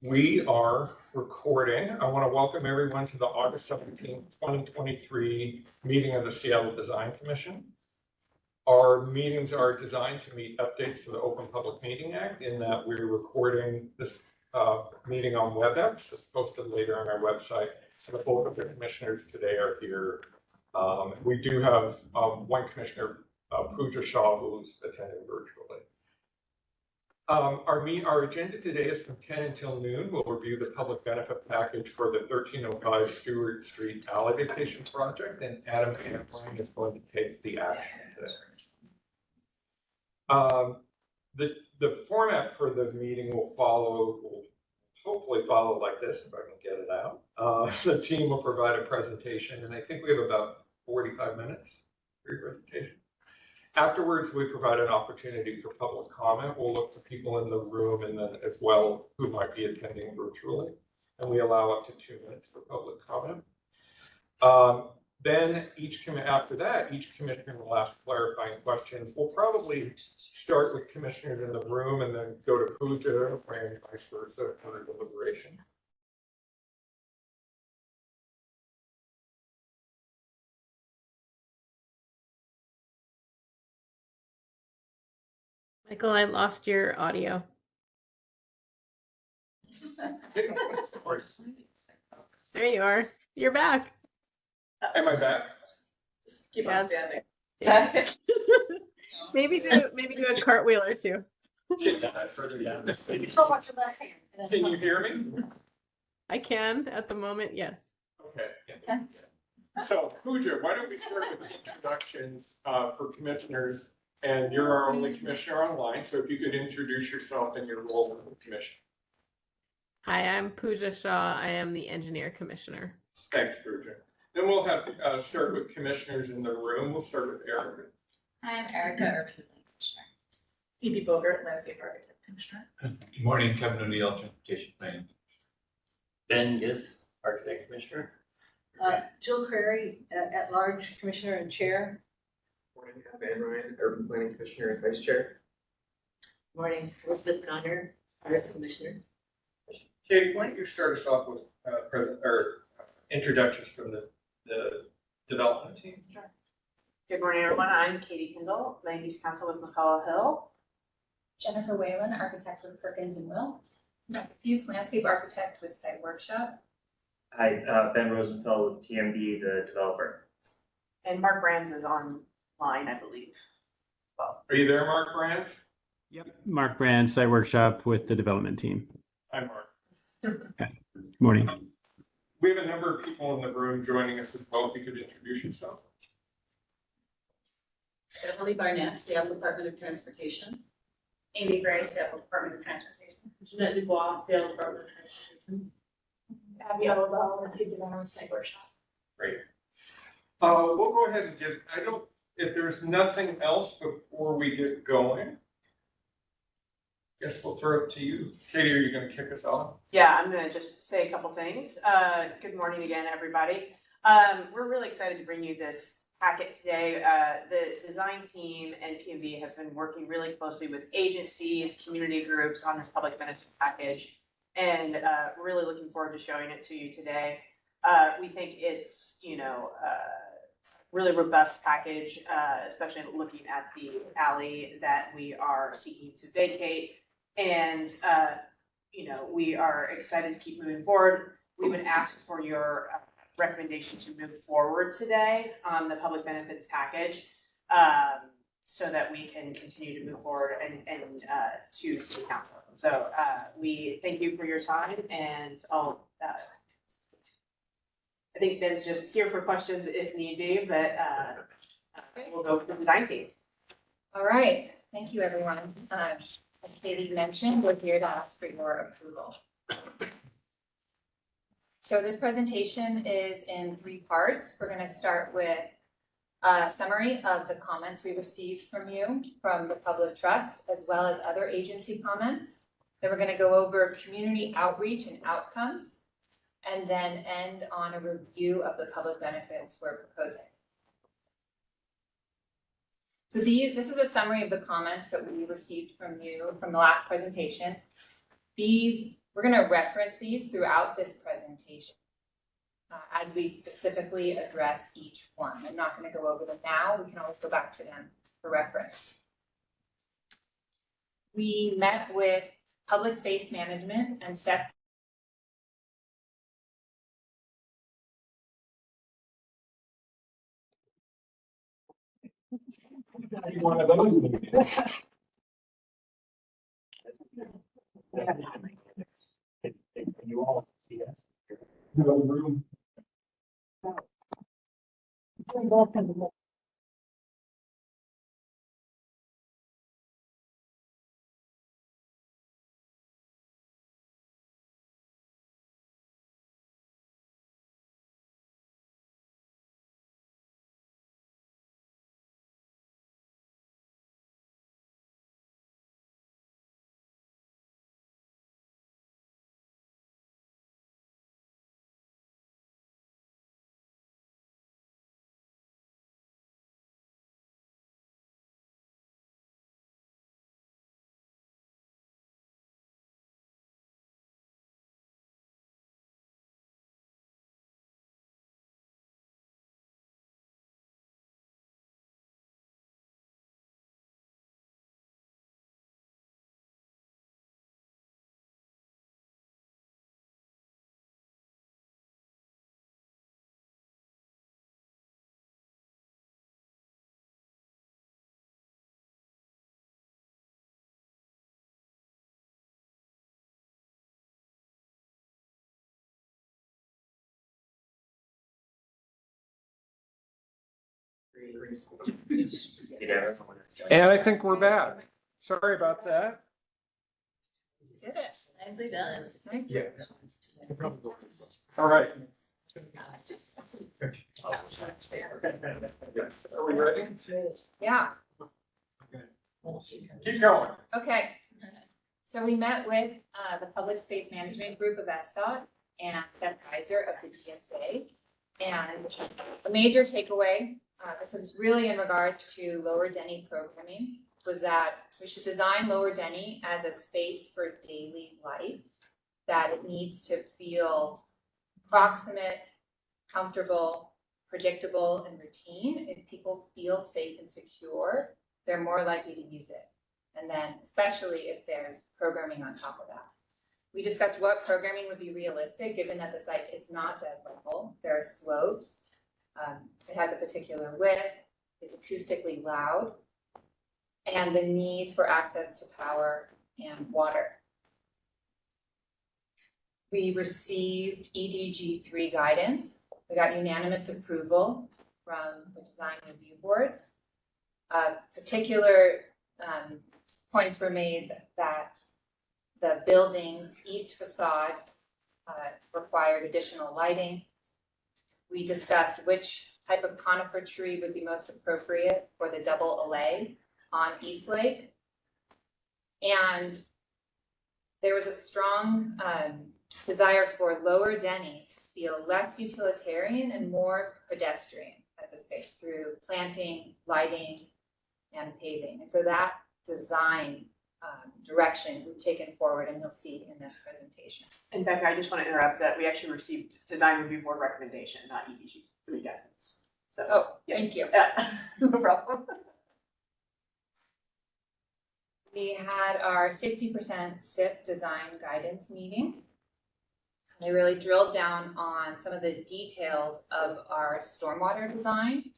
We are recording. I want to welcome everyone to the August 17th, 2023 meeting of the Seattle Design Commission. Our meetings are designed to meet updates to the Open Public Meeting Act in that we're recording this meeting on WebEx. It's posted later on our website. So both of the commissioners today are here. We do have one commissioner, Pooja Shah, who's attending virtually. Our agenda today is from 10 until noon. We'll review the public benefit package for the 1305 Stewart Street Alley Vacation Project, and Adam Hamline is going to take the action today. The format for the meeting will hopefully follow like this, if I can get it out. The team will provide a presentation, and I think we have about 45 minutes for your presentation. Afterwards, we provide an opportunity for public comment. We'll look to people in the room and then as well who might be attending virtually. And we allow up to 2 minutes for public comment. Then after that, each commissioner will ask clarifying questions. We'll probably start with commissioners in the room and then go to Pooja and vice versa for deliberation. Michael, I lost your audio. There you are. You're back. Am I back? Just keep on standing. Yeah. maybe do a cartwheel or two. Further down. Can you hear me? I can at the moment, yes. Okay. Yeah. So Pooja, why don't we start with introductions for commissioners? And you're our only commissioner online, so if you could introduce yourself and your role in the commission. Hi, I'm Pooja Shah. I am the engineer commissioner. Thanks, Pooja. Then we'll have start with commissioners in the room. We'll start with Erica. Hi, I'm Erica, Urban Design Commissioner. Phoebe Bogert, Landscape Architect Commissioner. Good morning, Kevin O'Neill, Transportation Planning. Ben Giss, Architect Commissioner. Jill Crary, at-large Commissioner and Chair. Morning, Ben Ryan, Urban Planning Commissioner and Vice Chair. Morning, Elizabeth Conner, Arts Commissioner. Katie, why don't you start us off with introductions from the development team? Sure. Good morning, everyone. I'm Katie Kendall, Land Use Council with McCullough Hill. Jennifer Whalen, architect with Perkins and Will. Fuchs, landscape architect with Site Workshop. Hi, Ben Rosenfeld with PMB, the developer. And Mark Brands is online, I believe. Are you there, Mark Brandt? Yep, Mark Brand, Site Workshop with the development team. Hi, Mark. Okay. Morning. We have a number of people in the room joining us as well. If you could introduce yourself. Emily Barnett, Seattle Department of Transportation. Amy Gray, Seattle Department of Transportation. Jeanette Dubois, Seattle Department of Transportation. Abby Olabelle, Landscape Designer with Site Workshop. Great. We'll go ahead and if there's nothing else before we get going, guess we'll throw it to you. Katie, are you going to kick us off? Yeah, I'm going to just say a couple things. Good morning again, everybody. We're really excited to bring you this packet today. The design team and PMV have been working really closely with agencies, community groups on this public benefits package, and really looking forward to showing it to you today. We think it's, really robust package, especially looking at the alley that we are seeking to vacate. And, we are excited to keep moving forward. We would ask for your recommendation to move forward today on the public benefits package so that we can continue to move forward and to City Council. So we thank you for your time, and I think Ben's just here for questions if need be, but we'll go for the design team. All right, thank you, everyone. As Katie mentioned, we're here to ask for your approval. So this presentation is in 3 parts. We're going to start with a summary of the comments we received from you from the Public Trust, as well as other agency comments. Then we're going to go over community outreach and outcomes, and then end on a review of the public benefits we're proposing. So this is a summary of the comments that we received from you from the last presentation. These We're gonna reference these throughout this presentation as we specifically address each one. I'm not gonna go over them now. We can always go back to them for reference. We met with public space management and set One of those meetings. You all see us. No room. And I think we're back. Sorry about that. Did it. Nicely done. Nice. Yeah. All right. Yes. Are we ready? Yeah, Keep going. okay. So we met with the Public Space Management Group of SDOT and Seth Kaiser of the DSA. And a major takeaway, this is really in regards to Lower Denny programming, was that we should design Lower Denny as a space for daily life, that it needs to feel proximate, comfortable, predictable, and routine. If people feel safe and secure, they're more likely to use it. And then especially if there's programming on top of that. We discussed what programming would be realistic, given that the site is not dead level. There are slopes. It has a particular width. It's acoustically loud. And the need for access to power and water. We received EDG3 guidance. We got unanimous approval from the design review board. Particular points were made that the building's east facade required additional lighting. We discussed which type of conifer tree would be most appropriate for the double alley on East Lake. And there was a strong desire for Lower Denny to feel less utilitarian and more pedestrian as a space through planting, lighting, and paving. And so that design direction we've taken forward, and you'll see in this presentation. And Becca, I just want to interrupt that we actually received design review board recommendation, not EDG3 guidance. So, Oh, yeah. thank you. No problem. We had our 60% SIP design guidance meeting. They really drilled down on some of the details of our stormwater design,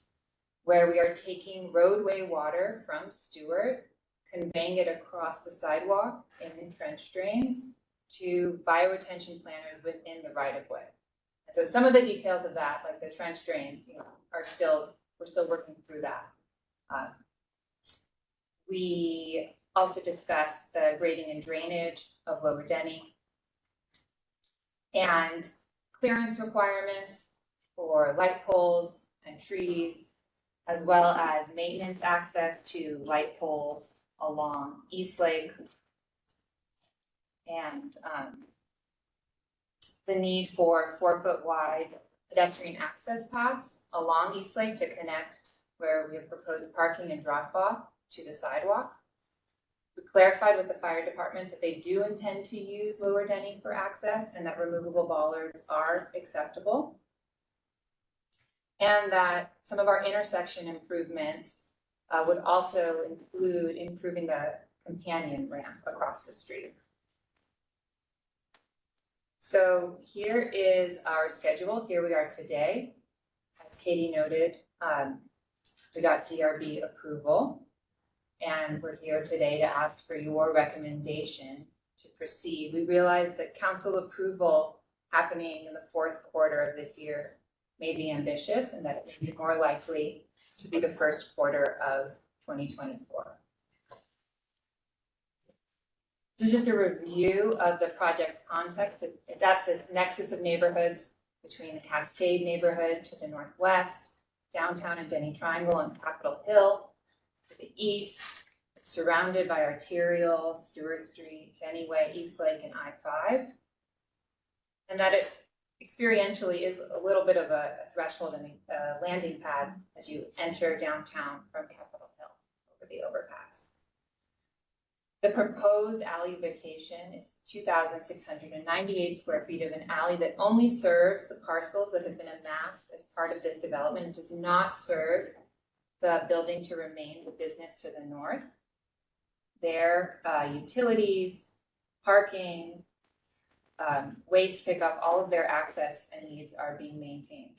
where we are taking roadway water from Stewart, conveying it across the sidewalk in trench drains to bioretention planters within the right-of-way. And so some of the details of that, like the trench drains, we're still working through that. We also discussed the grading and drainage of Lower Denny and clearance requirements for light poles and trees, as well as maintenance access to light poles along East Lake, and the need for 4-foot wide pedestrian access paths along East Lake to connect where we have proposed parking and drop off to the sidewalk. We clarified with the fire department that they do intend to use Lower Denny for access and that removable bollards are acceptable. And that some of our intersection improvements would also include improving the companion ramp across the street. So here is our schedule. Here we are today. As Katie noted, we got DRB approval, and we're here today to ask for your recommendation to proceed. We realize that council approval happening in the fourth quarter of this year may be ambitious and that it may be more likely to be the first quarter of 2024. This is just a review of the project's context. It's at this nexus of neighborhoods between the Cascade neighborhood to the northwest, downtown and Denny Triangle and Capitol Hill to the east. It's surrounded by arterial, Stewart Street, Denny Way, East Lake, and I-5. And that it experientially is a little bit of a threshold and a landing pad as you enter downtown from Capitol Hill over the overpass. The proposed alley vacation is 2,698 square feet of an alley that only serves the parcels that have been amassed as part of this development. It does not serve the building to remain the business to the north. Their utilities, parking, waste pickup, all of their access and needs are being maintained.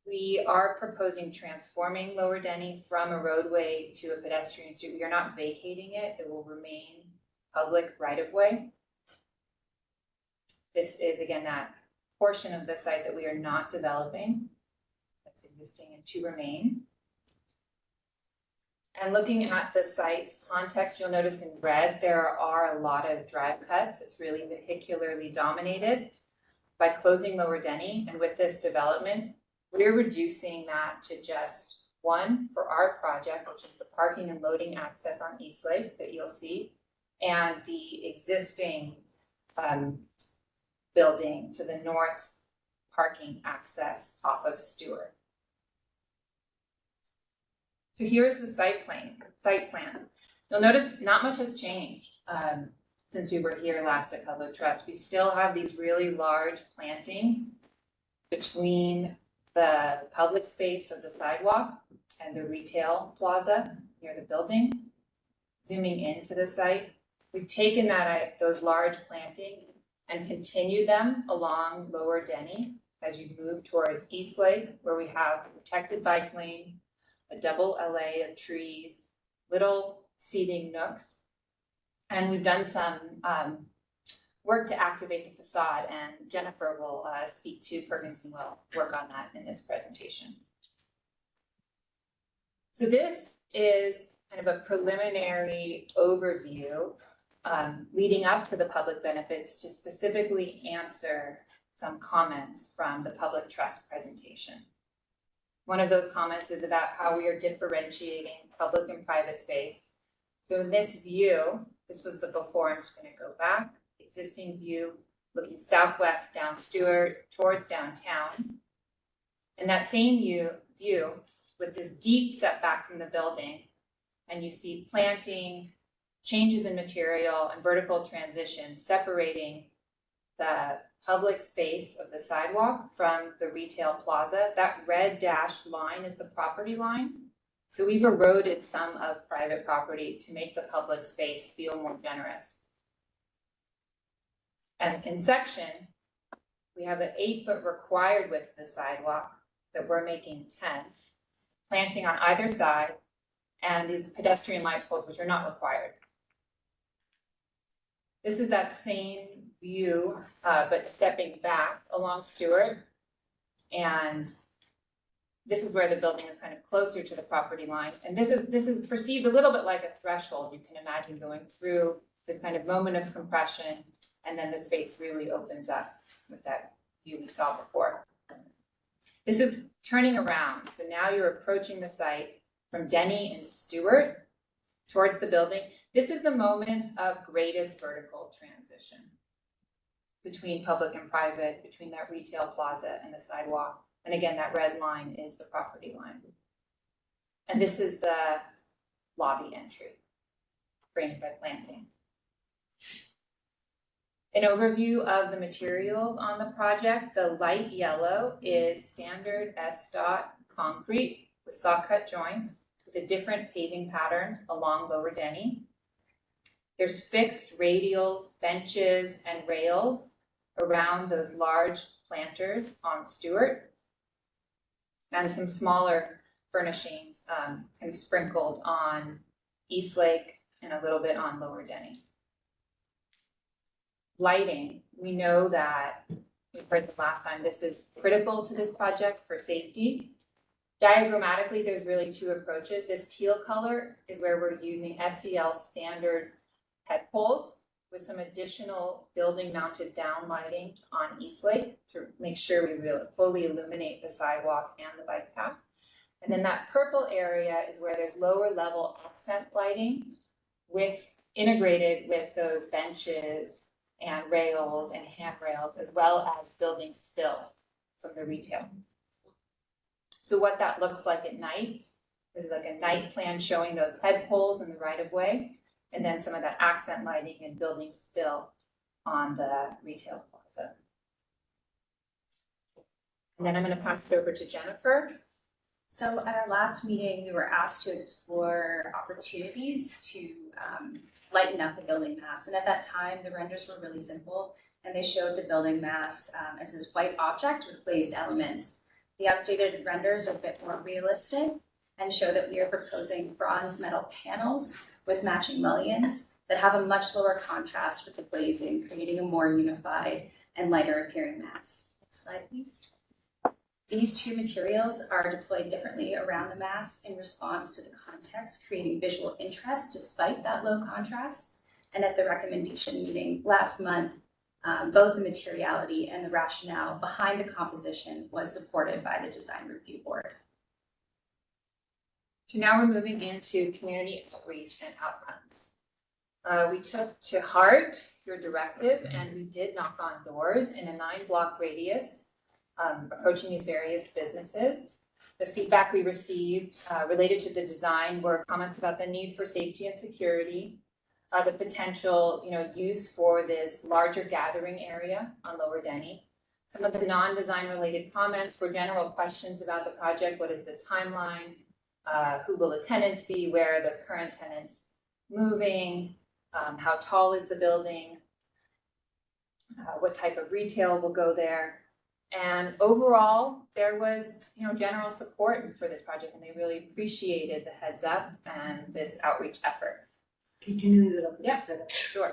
We are proposing transforming Lower Denny from a roadway to a pedestrian street. We are not vacating it. It will remain public right-of-way. This is, again, that portion of the site that we are not developing, that's existing and to remain. And looking at the site's context, you'll notice in red, there are a lot of drive cuts. It's really vehicularly dominated. By closing Lower Denny and with this development, we're reducing that to just one for our project, which is the parking and loading access on East Lake that you'll see, and the existing building to the north parking access off of Stewart. So here's the site plan. You'll notice not much has changed since we were here last at Public Trust. We still have these really large plantings between the public space of the sidewalk and the retail plaza near the building. Zooming into the site, we've taken those large plantings and continued them along Lower Denny as you move towards East Lake, where we have a protected bike lane, a double LA of trees, little seating nooks. And we've done some work to activate the facade, and Jennifer will speak to Perkins and will work on that in this presentation. So this is kind of a preliminary overview leading up to the public benefits to specifically answer some comments from the Public Trust presentation. One of those comments is about how we are differentiating public and private space. So in this view, this was the before, I'm just going to go back. Existing view looking southwest down Stewart towards downtown. And that same view with this deep setback from the building, and you see planting, changes in material, and vertical transition separating the public space of the sidewalk from the retail plaza. That red dashed line is the property line. So we've eroded some of private property to make the public space feel more generous. And in section, we have an 8-foot required width of the sidewalk that we're making 10, planting on either side, and these pedestrian light poles, which are not required. This is that same view, but stepping back along Stewart. And this is where the building is kind of closer to the property line. And this is perceived a little bit like a threshold. You can imagine going through this kind of moment of compression, and then the space really opens up with that view we saw before. This is turning around. So now you're approaching the site from Denny and Stewart towards the building. This is the moment of greatest vertical transition between public and private, between that retail plaza and the sidewalk. And again, that red line is the property line. And this is the lobby entry, framed by planting. An overview of the materials on the project: the light yellow is standard SDOT concrete with saw cut joints with a different paving pattern along Lower Denny. There's fixed radial benches and rails around those large planters on Stewart, and some smaller furnishings kind of sprinkled on East Lake and a little bit on Lower Denny. Lighting, we know that, we heard the last time, this is critical to this project for safety. Diagrammatically, there's really two approaches. This teal color is where we're using SEL standard head poles with some additional building mounted down lighting on East Lake to make sure we really fully illuminate the sidewalk and the bike path. And then that purple area is where there's lower level accent lighting integrated with those benches and rails and handrails, as well as building spill from the retail. So what that looks like at night, this is like a night plan showing those head poles in the right of way, and then some of that accent lighting and building spill on the retail plaza. And then I'm going to pass it over to Jennifer. So at our last meeting, we were asked to explore opportunities to lighten up the building mass. And at that time, the renders were really simple, and they showed the building mass as this white object with glazed elements. The updated renders are a bit more realistic and show that we are proposing bronze metal panels with matching mullions that have a much lower contrast with the glazing, creating a more unified and lighter appearing mass. Next slide, please. These two materials are deployed differently around the mass in response to the context, creating visual interest despite that low contrast. And at the recommendation meeting last month, both the materiality and the rationale behind the composition was supported by the design review board. So now we're moving into community outreach and outcomes. We took to heart your directive, and we did knock on doors in a 9-block radius, approaching these various businesses. The feedback we received related to the design were comments about the need for safety and security, the potential use for this larger gathering area on Lower Denny. Some of the non-design related comments were general questions about the project. What is the timeline? Who will the tenants be? Where are the current tenants moving? How tall is the building? What type of retail will go there? And overall, there was general support for this project, and they really appreciated the heads up and this outreach effort. Can you leave it up? Yeah, sure.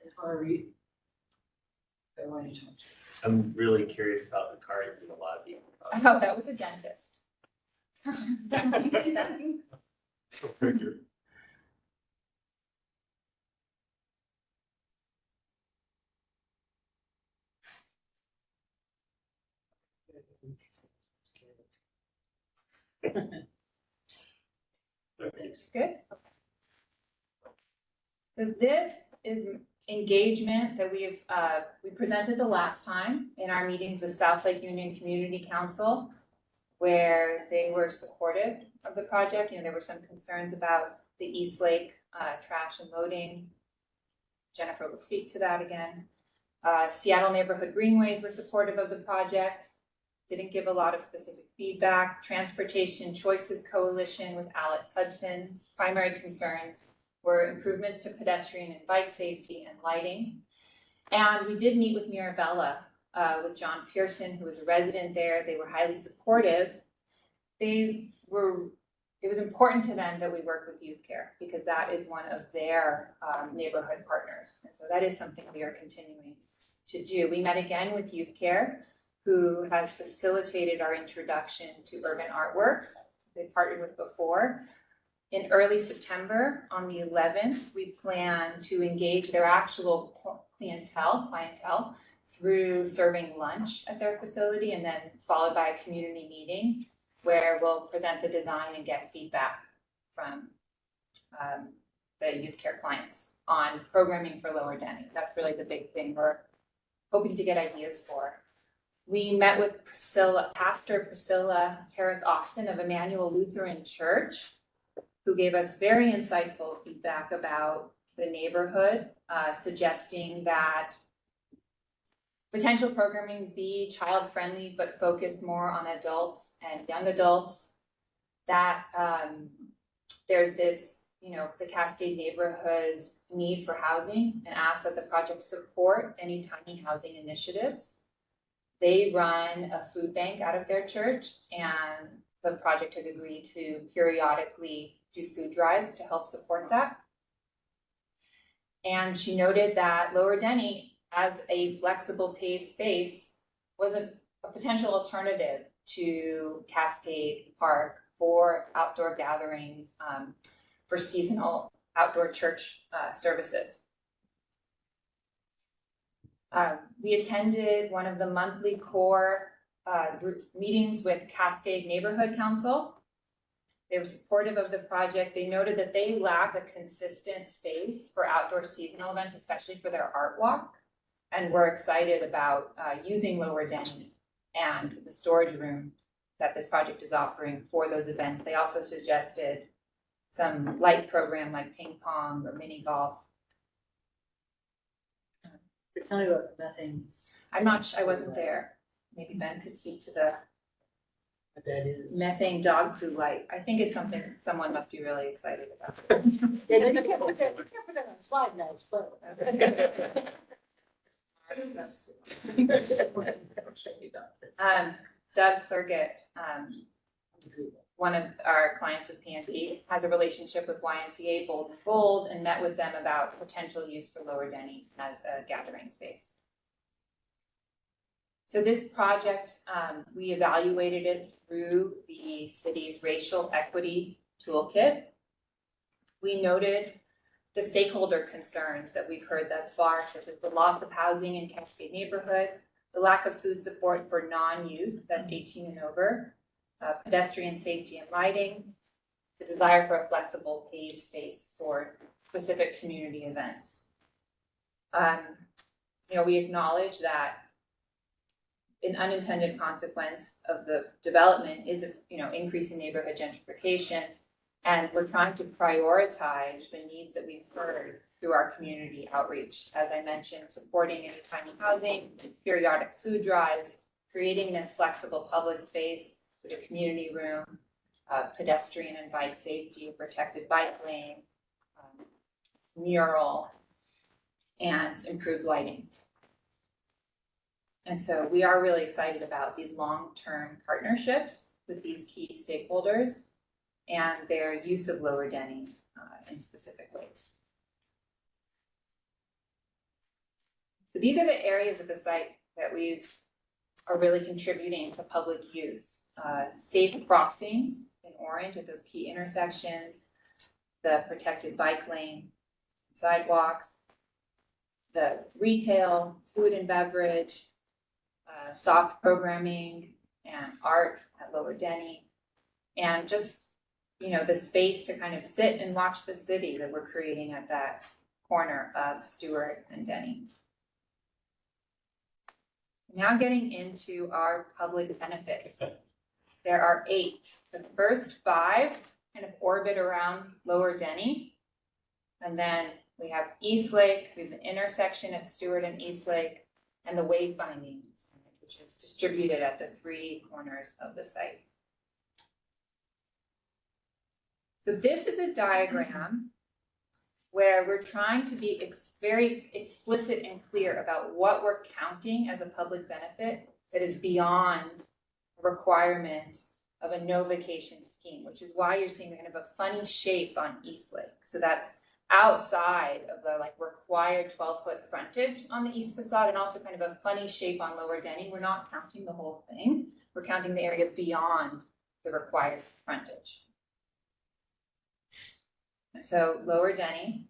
As far as you. I want to talk. I'm really curious about the car in the lobby. Oh, that was a dentist. You see that? So figure. Good. So this is engagement that we presented the last time in our meetings with South Lake Union Community Council, where they were supportive of the project. There were some concerns about the East Lake trash and loading. Jennifer will speak to that again. Seattle Neighborhood Greenways were supportive of the project. Didn't give a lot of specific feedback. Transportation Choices Coalition with Alex Hudson's primary concerns were improvements to pedestrian and bike safety and lighting. And we did meet with Mirabella, with John Pearson, who was a resident there. They were highly supportive. It was important to them that we work with Youth Care because that is one of their neighborhood partners. And so that is something we are continuing to do. We met again with Youth Care, who has facilitated our introduction to urban artworks they partnered with before. In early September, on the 11th, we plan to engage their actual clientele through serving lunch at their facility, and then it's followed by a community meeting where we'll present the design and get feedback from the Youth Care clients on programming for Lower Denny. That's really the big thing we're hoping to get ideas for. We met with Pastor Priscilla Harris Austin of Emmanuel Lutheran Church, who gave us very insightful feedback about the neighborhood, suggesting that potential programming be child-friendly but focused more on adults and young adults. That there's this, the Cascade neighborhood's need for housing and ask that the project support any tiny housing initiatives. They run a food bank out of their church, and the project has agreed to periodically do food drives to help support that. And she noted that Lower Denny, as a flexible paved space, was a potential alternative to Cascade Park for outdoor gatherings, for seasonal outdoor church services. We attended one of the monthly core group meetings with Cascade Neighborhood Council. They were supportive of the project. They noted that they lack a consistent space for outdoor seasonal events, especially for their art walk. And we're excited about using Lower Denny and the storage room that this project is offering for those events. They also suggested some light program like ping pong or mini golf. Tell me about methane. I wasn't there. Maybe Ben could speak to the What that is. methane dog food light. I think it's something someone must be really excited about. Yeah, you can't put that on the slide now, but. Doug Thurgett, one of our clients with PNP, has a relationship with YMCA Bold and Bold and met with them about potential use for Lower Denny as a gathering space. So this project, we evaluated it through the city's racial equity toolkit. We noted the stakeholder concerns that we've heard thus far, such as the loss of housing in Cascade neighborhood, the lack of food support for non-youth, that's 18 and over, pedestrian safety and lighting, the desire for a flexible paved space for specific community events. We acknowledge that an unintended consequence of the development is, increase in neighborhood gentrification, and we're trying to prioritize the needs that we've heard through our community outreach. As I mentioned, supporting any tiny housing, periodic food drives, creating this flexible public space with a community room, pedestrian and bike safety, protected bike lane, mural, and improved lighting. And so we are really excited about these long-term partnerships with these key stakeholders and their use of Lower Denny in specific ways. So these are the areas of the site that are really contributing to public use. Safe crossings in orange at those key intersections, the protected bike lane, sidewalks, the retail, food and beverage, soft programming and art at Lower Denny, and just, the space to kind of sit and watch the city that we're creating at that corner of Stewart and Denny. Now getting into our public benefits. There are 8. The first 5 kind of orbit around Lower Denny. And then we have Eastlake, we have an intersection at Stewart and Eastlake, and the wayfinding, which is distributed at the 3 corners of the site. So this is a diagram where we're trying to be very explicit and clear about what we're counting as a public benefit that is beyond a requirement of a no vacation scheme, which is why you're seeing kind of a funny shape on Eastlake. So that's outside of the required 12-foot frontage on the east facade, and also kind of a funny shape on Lower Denny. We're not counting the whole thing. We're counting the area beyond the required frontage. So Lower Denny,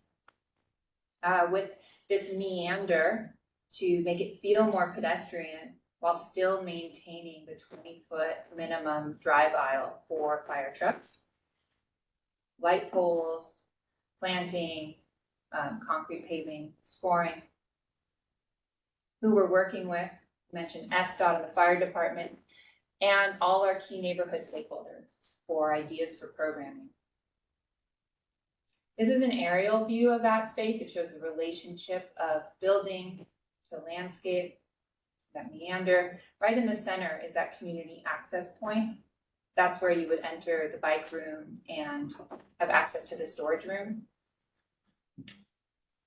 with this meander to make it feel more pedestrian while still maintaining the 20-foot minimum drive aisle for fire trucks. Light poles, planting, concrete paving, scoring. Who we're working with, I mentioned SDOT and the fire department, and all our key neighborhood stakeholders for ideas for programming. This is an aerial view of that space. It shows the relationship of building to landscape, that meander. Right in the center is that community access point. That's where you would enter the bike room and have access to the storage room.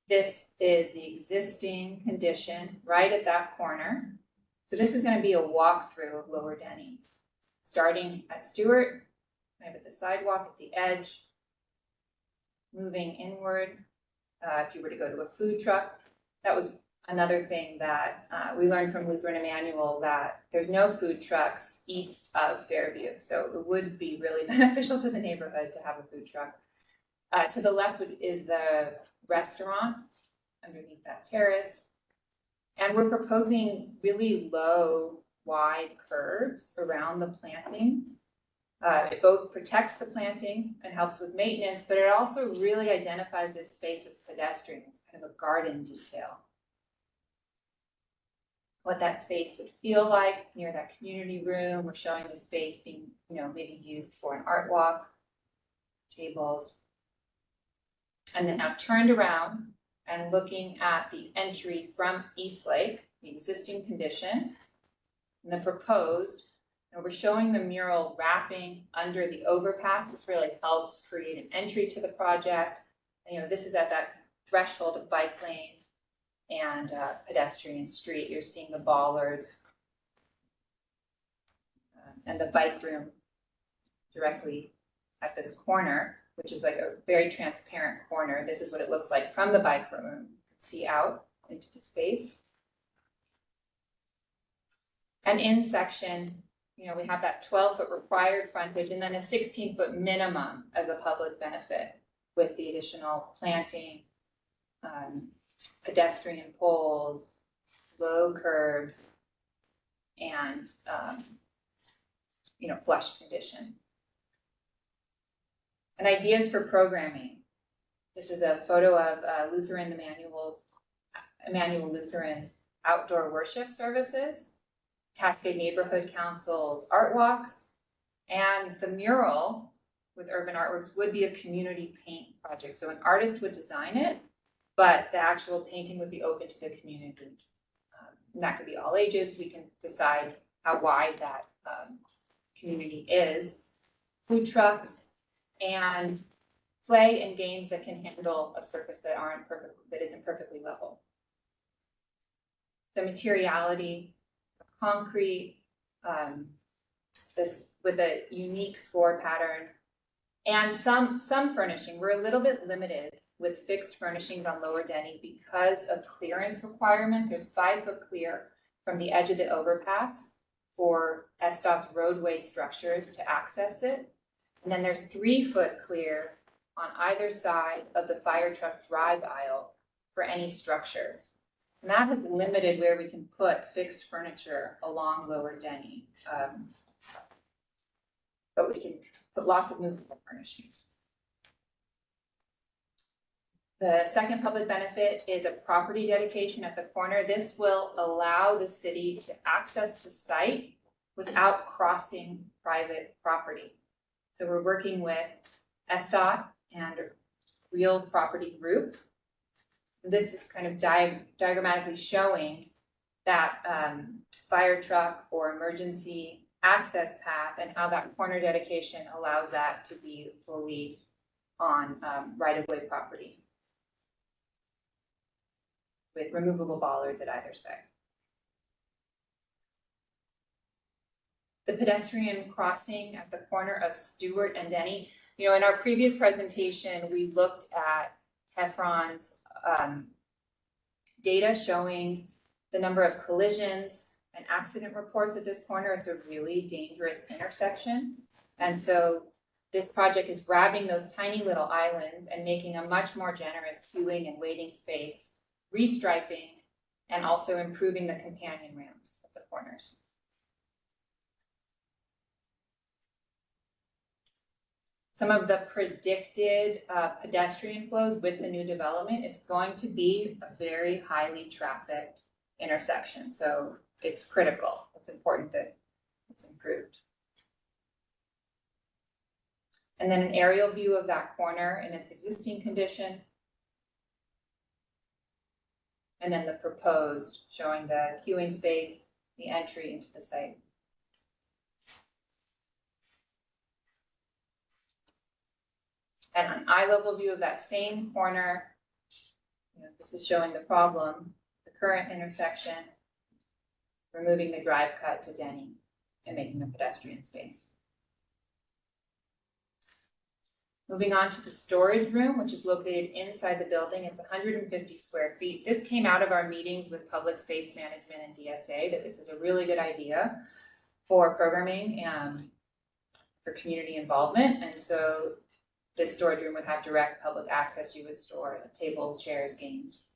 This is the existing condition right at that corner. So this is going to be a walkthrough of Lower Denny, starting at Stewart, kind of at the sidewalk at the edge, moving inward. If you were to go to a food truck, that was another thing that we learned from Lutheran Emmanuel, that there's no food trucks east of Fairview. So it would be really beneficial to the neighborhood to have a food truck. To the left is the restaurant underneath that terrace. And we're proposing really low, wide curves around the planting. It both protects the planting and helps with maintenance, but it also really identifies this space as pedestrian. It's kind of a garden detail. What that space would feel like near that community room. We're showing the space being, maybe used for an art walk, tables. And then now turned around and looking at the entry from Eastlake, the existing condition, and the proposed. And we're showing the mural wrapping under the overpass. This really helps create an entry to the project. And, this is at that threshold of bike lane and pedestrian street. You're seeing the bollards and the bike room directly at this corner, which is like a very transparent corner. This is what it looks like from the bike room. See out into the space. And in section, we have that 12-foot required frontage and then a 16-foot minimum as a public benefit with the additional planting, pedestrian poles, low curbs, and flush condition. And ideas for programming. This is a photo of Emmanuel Lutheran's outdoor worship services, Cascade Neighborhood Council's art walks, and the mural with Urban Artworks would be a community paint project. So an artist would design it, but the actual painting would be open to the community. And that could be all ages. We can decide how wide that community is. Food trucks and play and games that can handle a surface that isn't perfectly level. The materiality, concrete, this with a unique score pattern, and some furnishing. We're a little bit limited with fixed furnishings on Lower Denny because of clearance requirements. There's 5-foot clear from the edge of the overpass for SDOT's roadway structures to access it. And then there's 3-foot clear on either side of the fire truck drive aisle for any structures. And that has limited where we can put fixed furniture along Lower Denny. But we can put lots of movable furnishings. The second public benefit is a property dedication at the corner. This will allow the city to access the site without crossing private property. So we're working with SDOT and Real Property Group. This is kind of diagrammatically showing that fire truck or emergency access path and how that corner dedication allows that to be fully on right-of-way property with removable bollards at either side. The pedestrian crossing at the corner of Stewart and Denny. In our previous presentation, we looked at Heffron's data showing the number of collisions and accident reports at this corner. It's a really dangerous intersection. And so this project is grabbing those tiny little islands and making a much more generous queuing and waiting space, restriping, and also improving the companion ramps at the corners. Some of the predicted pedestrian flows with the new development, it's going to be a very highly trafficked intersection. So it's critical. It's important that it's improved. And then an aerial view of that corner in its existing condition. And then the proposed, showing the queuing space, the entry into the site. And an eye level view of that same corner. This is showing the problem, the current intersection, removing the drive cut to Denny and making a pedestrian space. Moving on to the storage room, which is located inside the building. It's 150 square feet. This came out of our meetings with public space management and DSA, that this is a really good idea for programming and for community involvement. And so this storage room would have direct public access. You would store tables, chairs, games.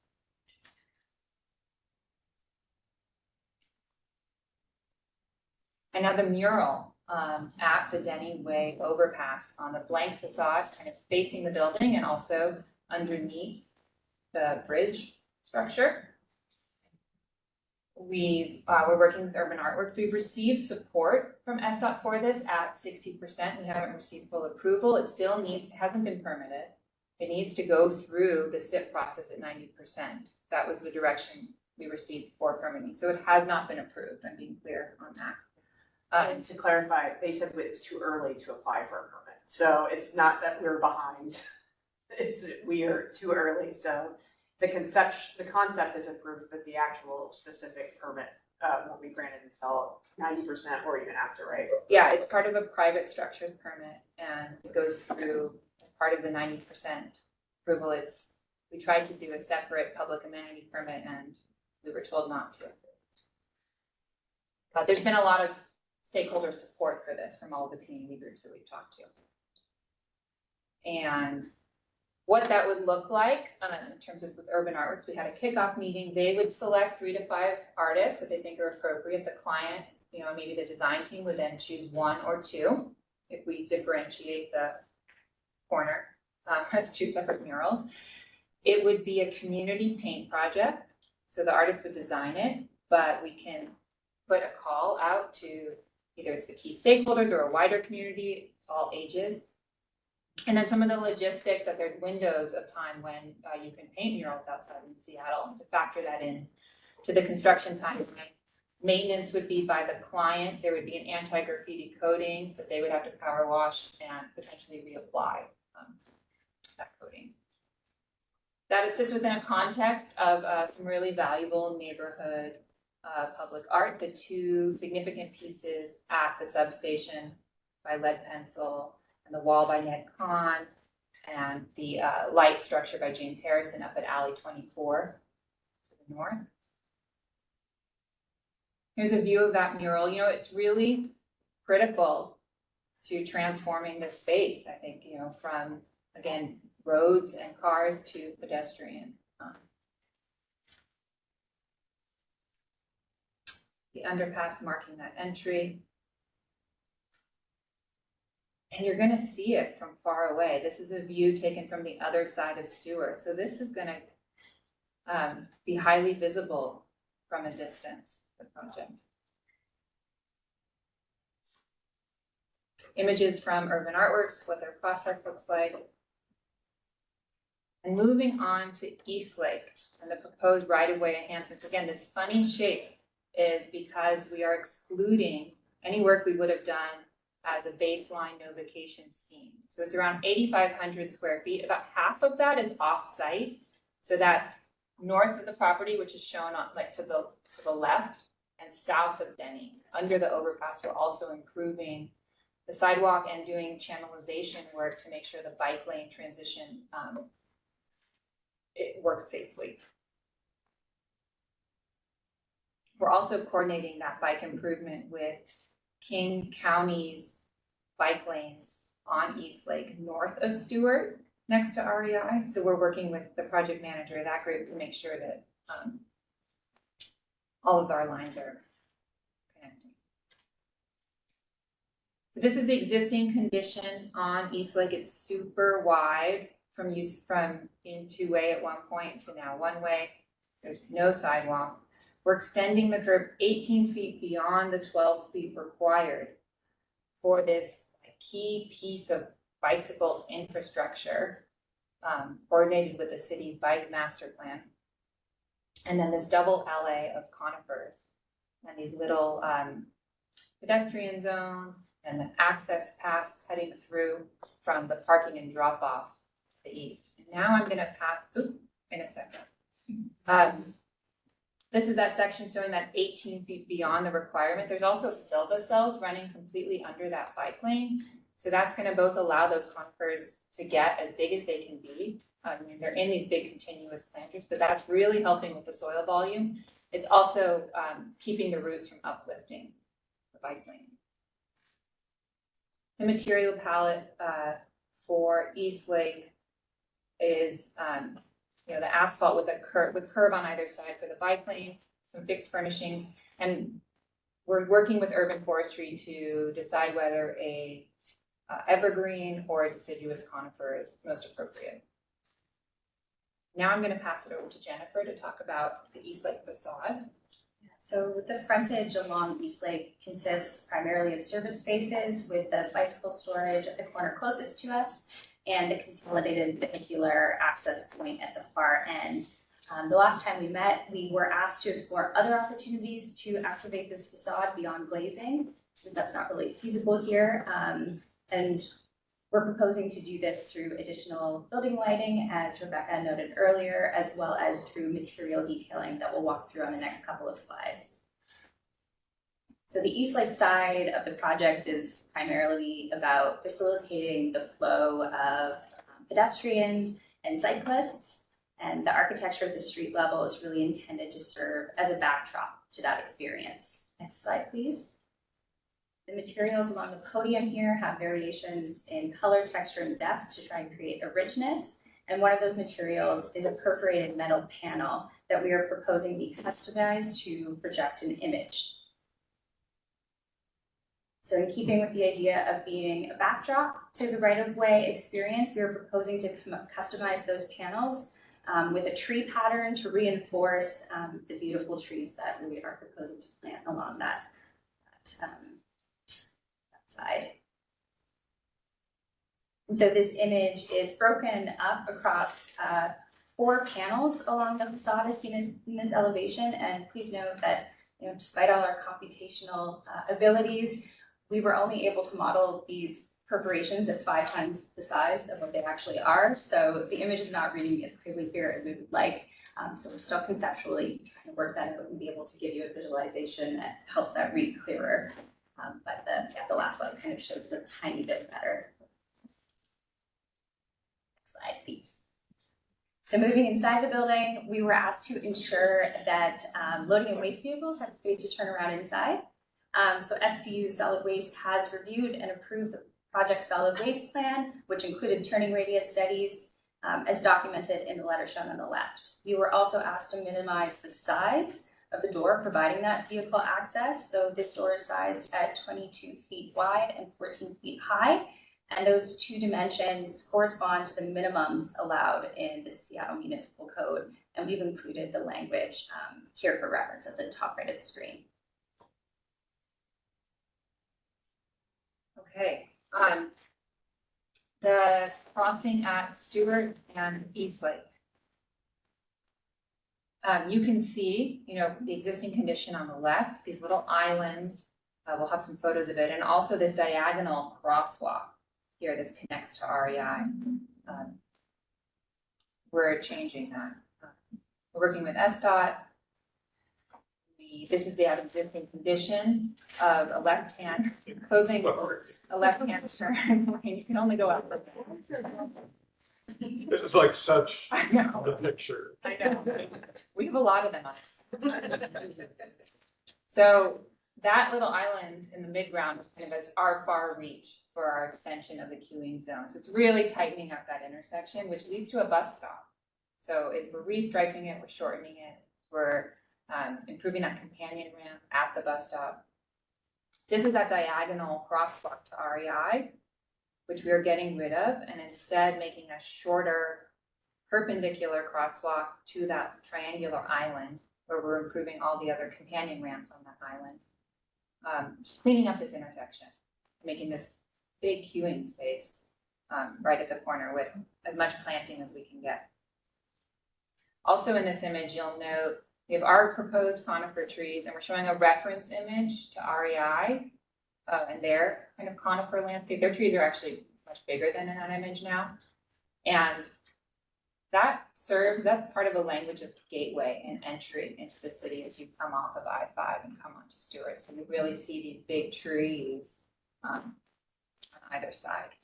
And now the mural at the Denny Way overpass on the blank facade, kind of facing the building and also underneath the bridge structure. We're working with Urban Artworks. We've received support from SDOT for this at 60%. We haven't received full approval. It still hasn't been permitted. It needs to go through the SIP process at 90%. That was the direction we received for permitting. So it has not been approved. I'm being clear on that. And to clarify, they said it's too early to apply for a permit. So it's not that we're behind. We are too early. So the concept is approved, but the actual specific permit won't be granted until 90% or even after, right? Yeah, it's part of a private structured permit and it goes through as part of the 90% approval. We tried to do a separate public amenity permit and we were told not to. There's been a lot of stakeholder support for this from all of the community groups that we've talked to. And what that would look like in terms of with Urban Artworks, we had a kickoff meeting. They would select 3 to 5 artists that they think are appropriate. The client, maybe the design team would then choose 1 or 2 if we differentiate the corner as 2 separate murals. It would be a community paint project. So the artist would design it, but we can put a call out to either it's the key stakeholders or a wider community, it's all ages. And then some of the logistics that there's windows of time when you can paint murals outside in Seattle, and to factor that in to the construction timeline. Maintenance would be by the client. There would be an anti-graffiti coating that they would have to power wash and potentially reapply that coating. That it sits within a context of some really valuable neighborhood public art. The 2 significant pieces at the substation by Lead Pencil and the wall by Ned Kahn and the light structure by James Harrison up at Alley 24 to the north. Here's a view of that mural. It's really critical to transforming the space, I think, from, again, roads and cars to pedestrian. The underpass marking that entry. And you're going to see it from far away. This is a view taken from the other side of Stewart. So this is going to be highly visible from a distance, the project. Images from Urban Artworks, what their process looks like. And moving on to Eastlake and the proposed right-of-way enhancements. Again, this funny shape is because we are excluding any work we would have done as a baseline no vacation scheme. So it's around 8,500 square feet. About half of that is off-site. So that's north of the property, which is shown on to the left, and south of Denny. Under the overpass, we're also improving the sidewalk and doing channelization work to make sure the bike lane transition it works safely. We're also coordinating that bike improvement with King County's bike lanes on Eastlake north of Stewart next to REI. So we're working with the project manager of that group to make sure that all of our lines are connecting. So this is the existing condition on Eastlake. It's super wide from in 2-way at one point to now 1-way. There's no sidewalk. We're extending the curb 18 feet beyond the 12 feet required for this key piece of bicycle infrastructure coordinated with the city's bike master plan. And then this double LA of conifers and these little pedestrian zones and the access paths cutting through from the parking and drop off to the east. And now I'm gonna pass, in a second. This is that section showing that 18 feet beyond the requirement. There's also silva cells running completely under that bike lane. So that's gonna both allow those conifers to get as big as they can be. I mean, they're in these big continuous planters, but that's really helping with the soil volume. It's also keeping the roots from uplifting the bike lane. The material palette for East Lake is the asphalt with curb on either side for the bike lane, some fixed furnishings, and we're working with urban forestry to decide whether a evergreen or a deciduous conifer is most appropriate. Now I'm going to pass it over to Jennifer to talk about the East Lake facade. So the frontage along East Lake consists primarily of service spaces with the bicycle storage at the corner closest to us and the consolidated vehicular access point at the far end. The last time we met, we were asked to explore other opportunities to activate this facade beyond glazing, since that's not really feasible here. And we're proposing to do this through additional building lighting, as Rebecca noted earlier, as well as through material detailing that we'll walk through on the next couple of slides. So the East Lake side of the project is primarily about facilitating the flow of pedestrians and cyclists, and the architecture at the street level is really intended to serve as a backdrop to that experience. Next slide, please. The materials along the podium here have variations in color, texture, and depth to try and create a richness. And one of those materials is a perforated metal panel that we are proposing be customized to project an image. So in keeping with the idea of being a backdrop to the right-of-way experience, we are proposing to customize those panels with a tree pattern to reinforce the beautiful trees that we are proposing to plant along that side. And so this image is broken up across 4 panels along the facade as seen in this elevation. And please note that, despite all our computational abilities, we were only able to model these perforations at 5 times the size of what they actually are. So the image is not reading as clearly here as we would like. So we're still conceptually trying to work that out and be able to give you a visualization that helps that read clearer. But the last slide kind of shows it a tiny bit better. Next slide, please. So moving inside the building, we were asked to ensure that loading and waste vehicles had space to turn around inside. So SPU Solid Waste has reviewed and approved the project solid waste plan, which included turning radius studies as documented in the letter shown on the left. We were also asked to minimize the size of the door providing that vehicle access. So this door is sized at 22 feet wide and 14 feet high. And those 2 dimensions correspond to the minimums allowed in the Seattle Municipal Code. And we've included the language here for reference at the top right of the screen. Okay, the crossing at Stewart and East Lake. You can see, the existing condition on the left, these little islands, we'll have some photos of it, and also this diagonal crosswalk here that connects to REI. We're changing that. We're working with SDOT. This is the existing condition of a left-hand, closing a left-hand turn lane. You can only go up. This is like such I know. the picture. I know. We have a lot of them on this. So that little island in the midground is kind of as our far reach for our extension of the queuing zone. So it's really tightening up that intersection, which leads to a bus stop. So we're restriping it, we're shortening it, we're improving that companion ramp at the bus stop. This is that diagonal crosswalk to REI, which we are getting rid of, and instead making a shorter perpendicular crosswalk to that triangular island where we're improving all the other companion ramps on that island. Just cleaning up this intersection, making this big queuing space right at the corner with as much planting as we can get. Also in this image, you'll note we have our proposed conifer trees, and we're showing a reference image to REI and their kind of conifer landscape. Their trees are actually much bigger than in that image now. And that's part of a language of gateway and entry into the city as you come off of I-5 and come onto Stewart. So you really see these big trees on either side.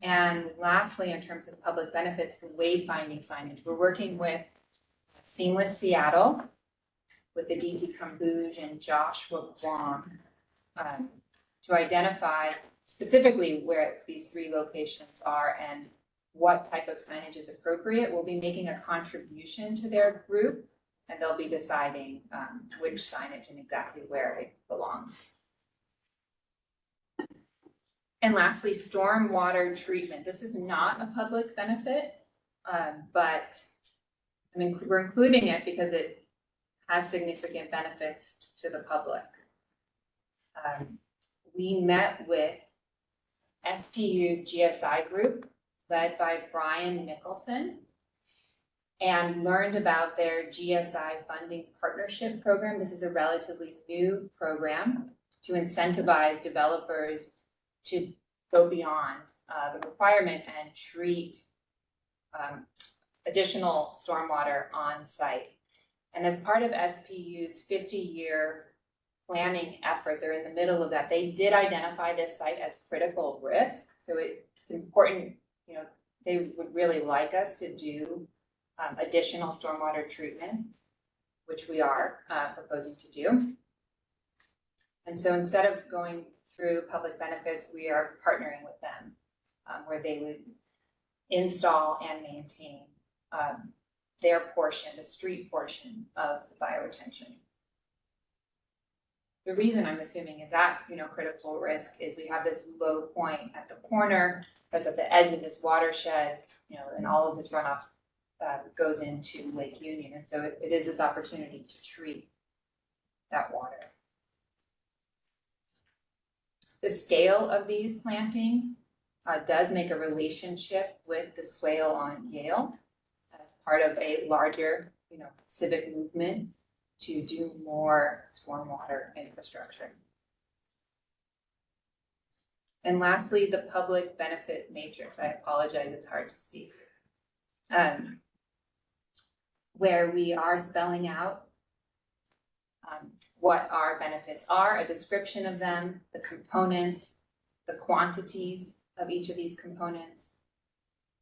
And lastly, in terms of public benefits, the wayfinding signage. We're working with Seamless Seattle, with the DT Cambouge and Joshua Guam, to identify specifically where these 3 locations are and what type of signage is appropriate. We'll be making a contribution to their group, and they'll be deciding which signage and exactly where it belongs. And lastly, stormwater treatment. This is not a public benefit, but I mean, we're including it because it has significant benefits to the public. We met with SPU's GSI group, led by Brian Nicholson, and learned about their GSI funding partnership program. This is a relatively new program to incentivize developers to go beyond the requirement and treat additional stormwater on site. And as part of SPU's 50-year planning effort, they're in the middle of that. They did identify this site as critical risk. So it's important, you know, they would really like us to do additional stormwater treatment, which we are proposing to do. And so instead of going through public benefits, we are partnering with them where they would install and maintain their portion, the street portion of the bioretention. The reason I'm assuming is that, you know, critical risk is we have this low point at the corner that's at the edge of this watershed, you know, and all of this runoff goes into Lake Union. And so it is this opportunity to treat that water. The scale of these plantings does make a relationship with the swale on Yale as part of a larger, you know, civic movement to do more stormwater infrastructure. And lastly, the public benefit matrix. I apologize, it's hard to see. Where we are spelling out what our benefits are, a description of them, the components, the quantities of each of these components,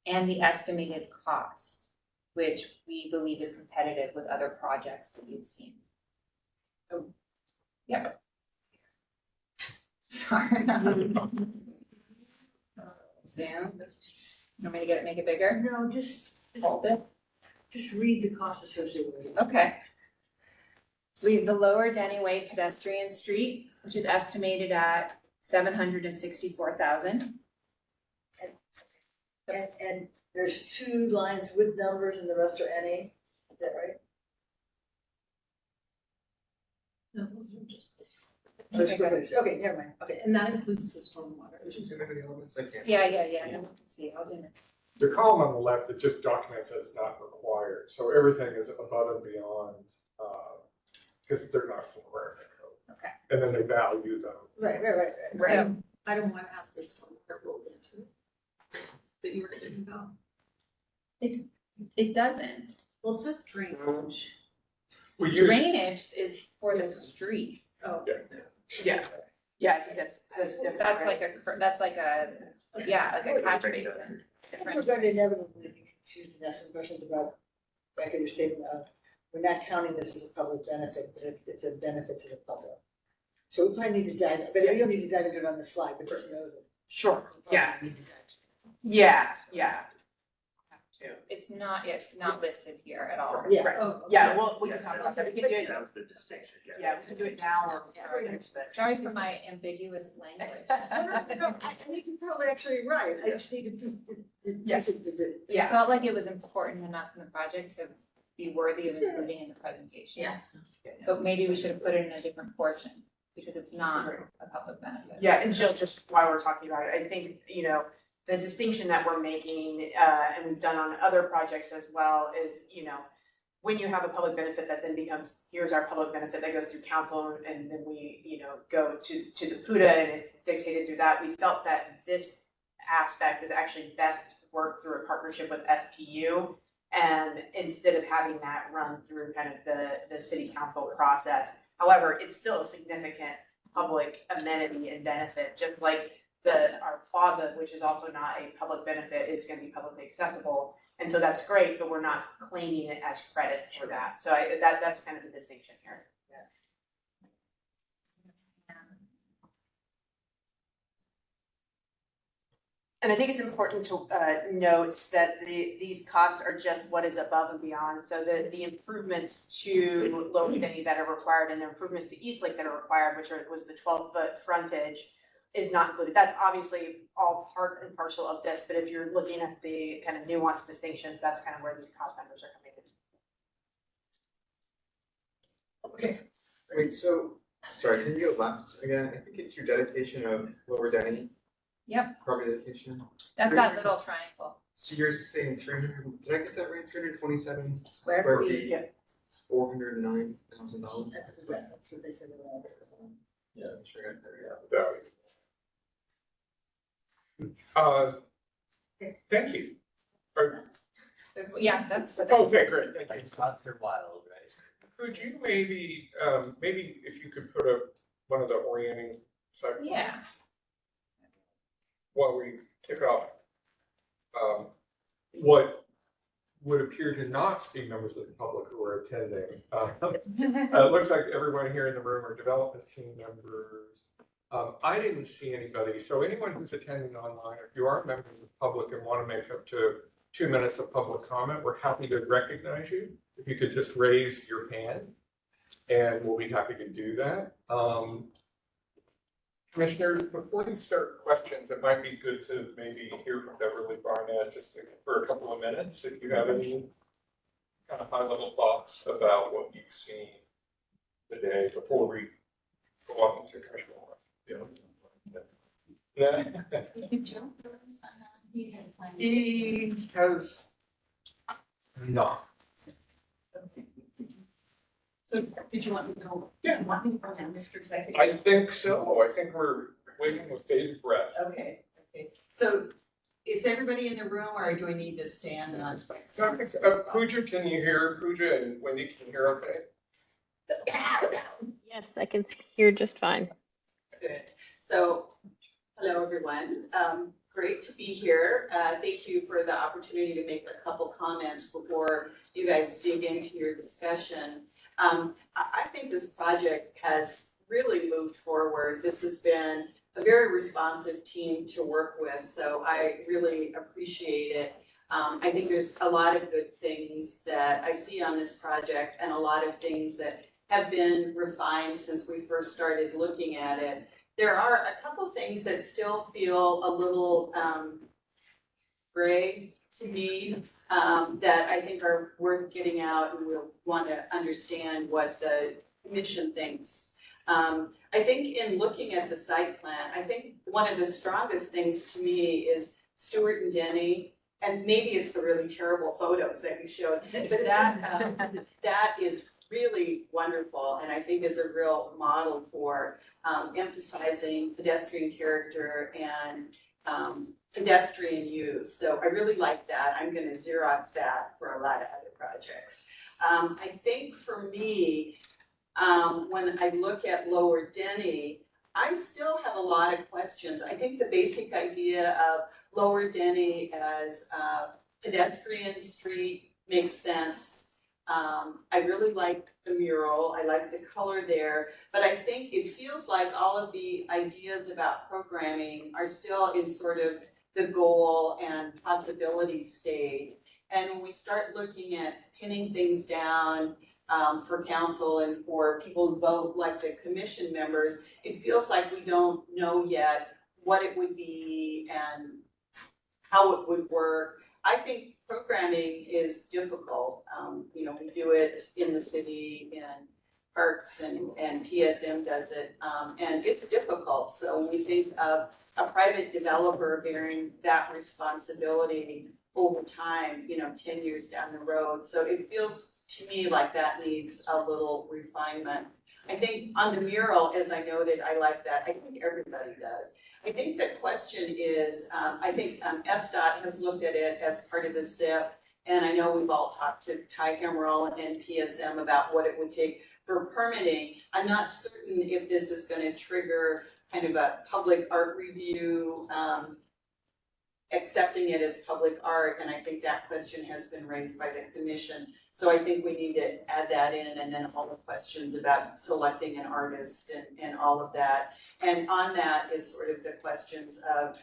and the estimated cost, which we believe is competitive with other projects that you've seen. Oh, yeah. Sorry. Zoom. You want me to make it bigger? No, just Hold it. Just read the costs associated with it. Okay. So we have the Lower Denny Way pedestrian street, which is estimated at $764,000. And there's 2 lines with numbers and the rest are NA, is that right? No, those are just this. Okay, never mind, okay. And that includes the stormwater. Would you zoom into the elements? I can't. Yeah. No one can see. I'll zoom in. The column on the left, it just documents that it's not required, so everything is above and beyond, because they're not required in code. Okay. And then they value them. Right. So, I don't want to ask the stormwater rolled into it that you were thinking about. it doesn't. Well, it says drainage. Well, you, Drainage is for the street. Oh. Yeah, I think that's different. That's right? like a catch basin. We're going to inevitably be confused and ask some questions about, back in your statement of, we're not counting this as a public benefit, but it's a benefit to the public. So we probably need to dive, but we don't need to dive into it on the slide, but just know that. Sure, we yeah, probably need to dive. yeah. Have to. It's not listed here at all. Yeah. Right. Oh, Yeah, well, we can talk about that, we can do it, That was the distinction, yeah, we can do it now or. Sorry for my ambiguous language. No, I think you're probably actually right, I just need to. Yes. I Yeah, felt like it was important enough in the project to be worthy of including in the presentation. Yeah. But maybe we should have put it in a different portion. because it's not a public benefit. Yeah, and Jill, just while we're talking about it, I think, you know, the distinction that we're making, and we've done on other projects as well, is, you know, when you have a public benefit that then becomes, here's our public benefit that goes through council, and then we, you know, go to the PUDA and it's dictated through that. We felt that this aspect is actually best worked through a partnership with SPU, and instead of having that run through kind of the city council process. However, it's still a significant public amenity and benefit, just like our plaza, which is also not a public benefit, is going to be publicly accessible. And so that's great, but we're not claiming it as credit for that. So that's kind of the distinction here. And I think it's important to note that these costs are just what is above and beyond. So the improvements to Lower Denny that are required and the improvements to Eastlake that are required, which was the 12-foot frontage, is not included. That's obviously all part and parcel of this, but if you're looking at the kind of nuanced distinctions, that's kind of where these cost numbers are coming in. Okay, great, so, sorry, can you go left again? I think it's your dedication of Lower Denny. Yep. Property dedication. That's that little triangle. So you're saying 300, did I get that right? 327 Square feet? Yeah. It's $409,000. That's what they said. Yeah, I'm sure I got that right. Thank you. Yeah, that's. Okay, great, thank you. Costs are wild, right? Could you maybe if you could put up one of the orienting sections? Yeah. While we kick off, what would appear to not be members of the public who are attending. It looks like everyone here in the room are development team members. I didn't see anybody, so anyone who's attending online, if you are a member of the public and want to make up to 2 minutes of public comment, we're happy to recognize you. If you could just raise your hand, and we'll be happy to do that. Commissioners, before you start questions, it might be good to maybe hear from Beverly Barnett just for a couple of minutes, if you have any kind of high-level thoughts about what you've seen today before we go on to Commissioner Moore. Yeah. He has not. So did you want me to go? Yeah. You want me to go down, Mr. Executive? I think so. I think we're waiting with bated breath. Okay. So is everybody in the room or do we need to stand on? So, Pooja, can you hear? Pooja and Wendy, can you hear okay? Yes, I can hear just fine. Good. So, hello, everyone. Great to be here. Thank you for the opportunity to make a couple comments before you guys dig into your discussion. I think this project has really moved forward. This has been a very responsive team to work with, so I really appreciate it. I think there's a lot of good things that I see on this project and a lot of things that have been refined since we first started looking at it. There are a couple things that still feel a little gray to me that I think are worth getting out, and we'll want to understand what the commission thinks. I think in looking at the site plan, I think one of the strongest things to me is Stewart and Denny, and maybe it's the really terrible photos that you showed, but that is really wonderful, and I think is a real model for emphasizing pedestrian character and pedestrian use. So I really like that. I'm going to Xerox that for a lot of other projects. I think for me, when I look at Lower Denny, I still have a lot of questions. I think the basic idea of Lower Denny as a pedestrian street makes sense. I really like the mural, I like the color there, but I think it feels like all of the ideas about programming are still in sort of the goal and possibility stage. And when we start looking at pinning things down for council and for people who vote like the commission members, it feels like we don't know yet what it would be and how it would work. I think programming is difficult. You know, we do it in the city in Parks and PSM does it, and it's difficult. So when we think of a private developer bearing that responsibility over time, 10 years down the road. So it feels to me like that needs a little refinement. I think on the mural, as I noted, I like that. I think everybody does. I think the question is, I think SDOT has looked at it as part of the SIP, and I know we've all talked to Ty Emerald and PSM about what it would take for permitting. I'm not certain if this is going to trigger kind of a public art review, accepting it as public art, and I think that question has been raised by the commission. So I think we need to add that in, and then all the questions about selecting an artist and all of that. And on that is sort of the questions of,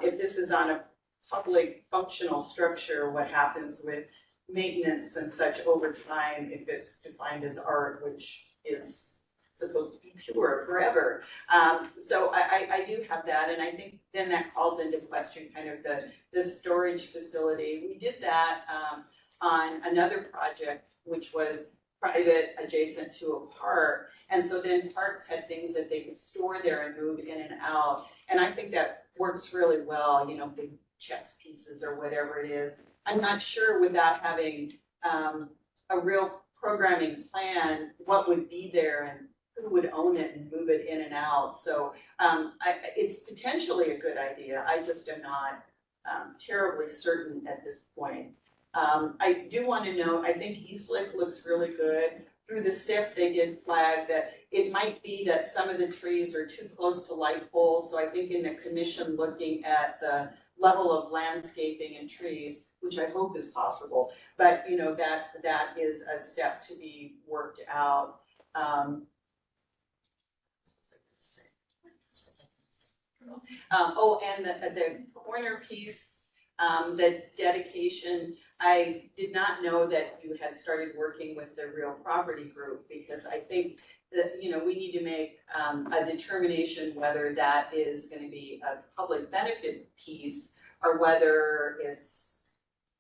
if this is on a public functional structure, what happens with maintenance and such over time if it's defined as art, which is supposed to be pure forever. So I do have that, and I think then that calls into question kind of the storage facility. We did that on another project, which was private adjacent to a park. And so then parks had things that they could store there and move in and out. And I think that works really well, big chess pieces or whatever it is. I'm not sure without having a real programming plan, what would be there and who would own it and move it in and out. So it's potentially a good idea. I just am not terribly certain at this point. I do want to note, I think Eastlick looks really good. Through the SIP, they did flag that it might be that some of the trees are too close to light poles. So I think in the commission looking at the level of landscaping and trees, which I hope is possible, but that is a step to be worked out. And the corner piece, the dedication, I did not know that you had started working with the Real Property Group, because I think that, we need to make a determination whether that is going to be a public benefit piece or whether it's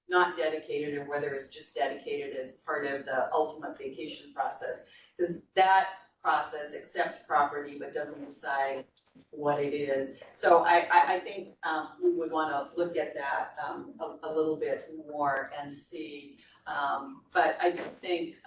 not dedicated or whether it's just dedicated as part of the ultimate vacation process. Because that process accepts property but doesn't decide what it is. So I think we would want to look at that a little bit more and see. But I do think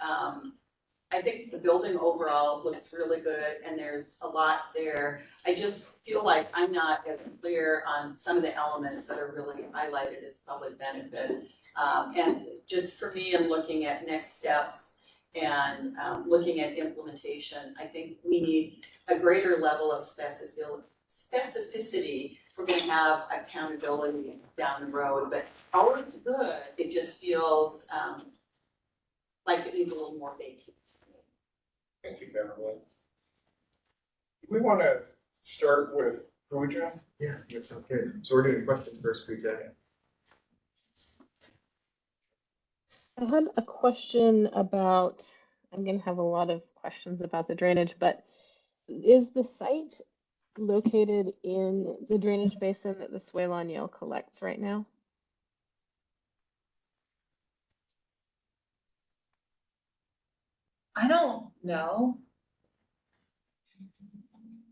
I think the building overall looks really good and there's a lot there. I just feel like I'm not as clear on some of the elements that are really highlighted as public benefit. And just for me, in looking at next steps and looking at implementation, I think we need a greater level of specificity. We're going to have accountability down the road, but ours is good. It just feels like it needs a little more baking. Thank you, Beverly. We want to start with Pooja. Yeah, that sounds good. So we're doing questions first, Pooja. I had a question about, I'm going to have a lot of questions about the drainage, but is the site located in the drainage basin that the Swalon Yale collects right now? I don't know.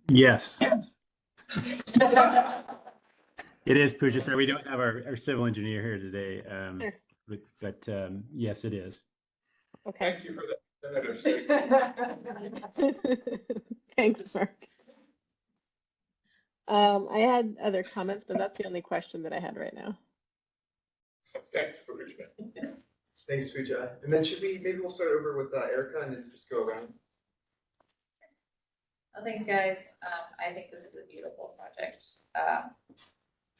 Yes. It is, Pooja. Sorry, we don't have our civil engineer here today. Sure. But yes, it is. Okay. Thank you for that definitive statement. Thanks, Mark. I had other comments, but that's the only question that I had right now. Thanks, Pooja. Thanks, Pooja. And then maybe we'll start over with Erica and then just go around. Well, thanks, guys. I think this is a beautiful project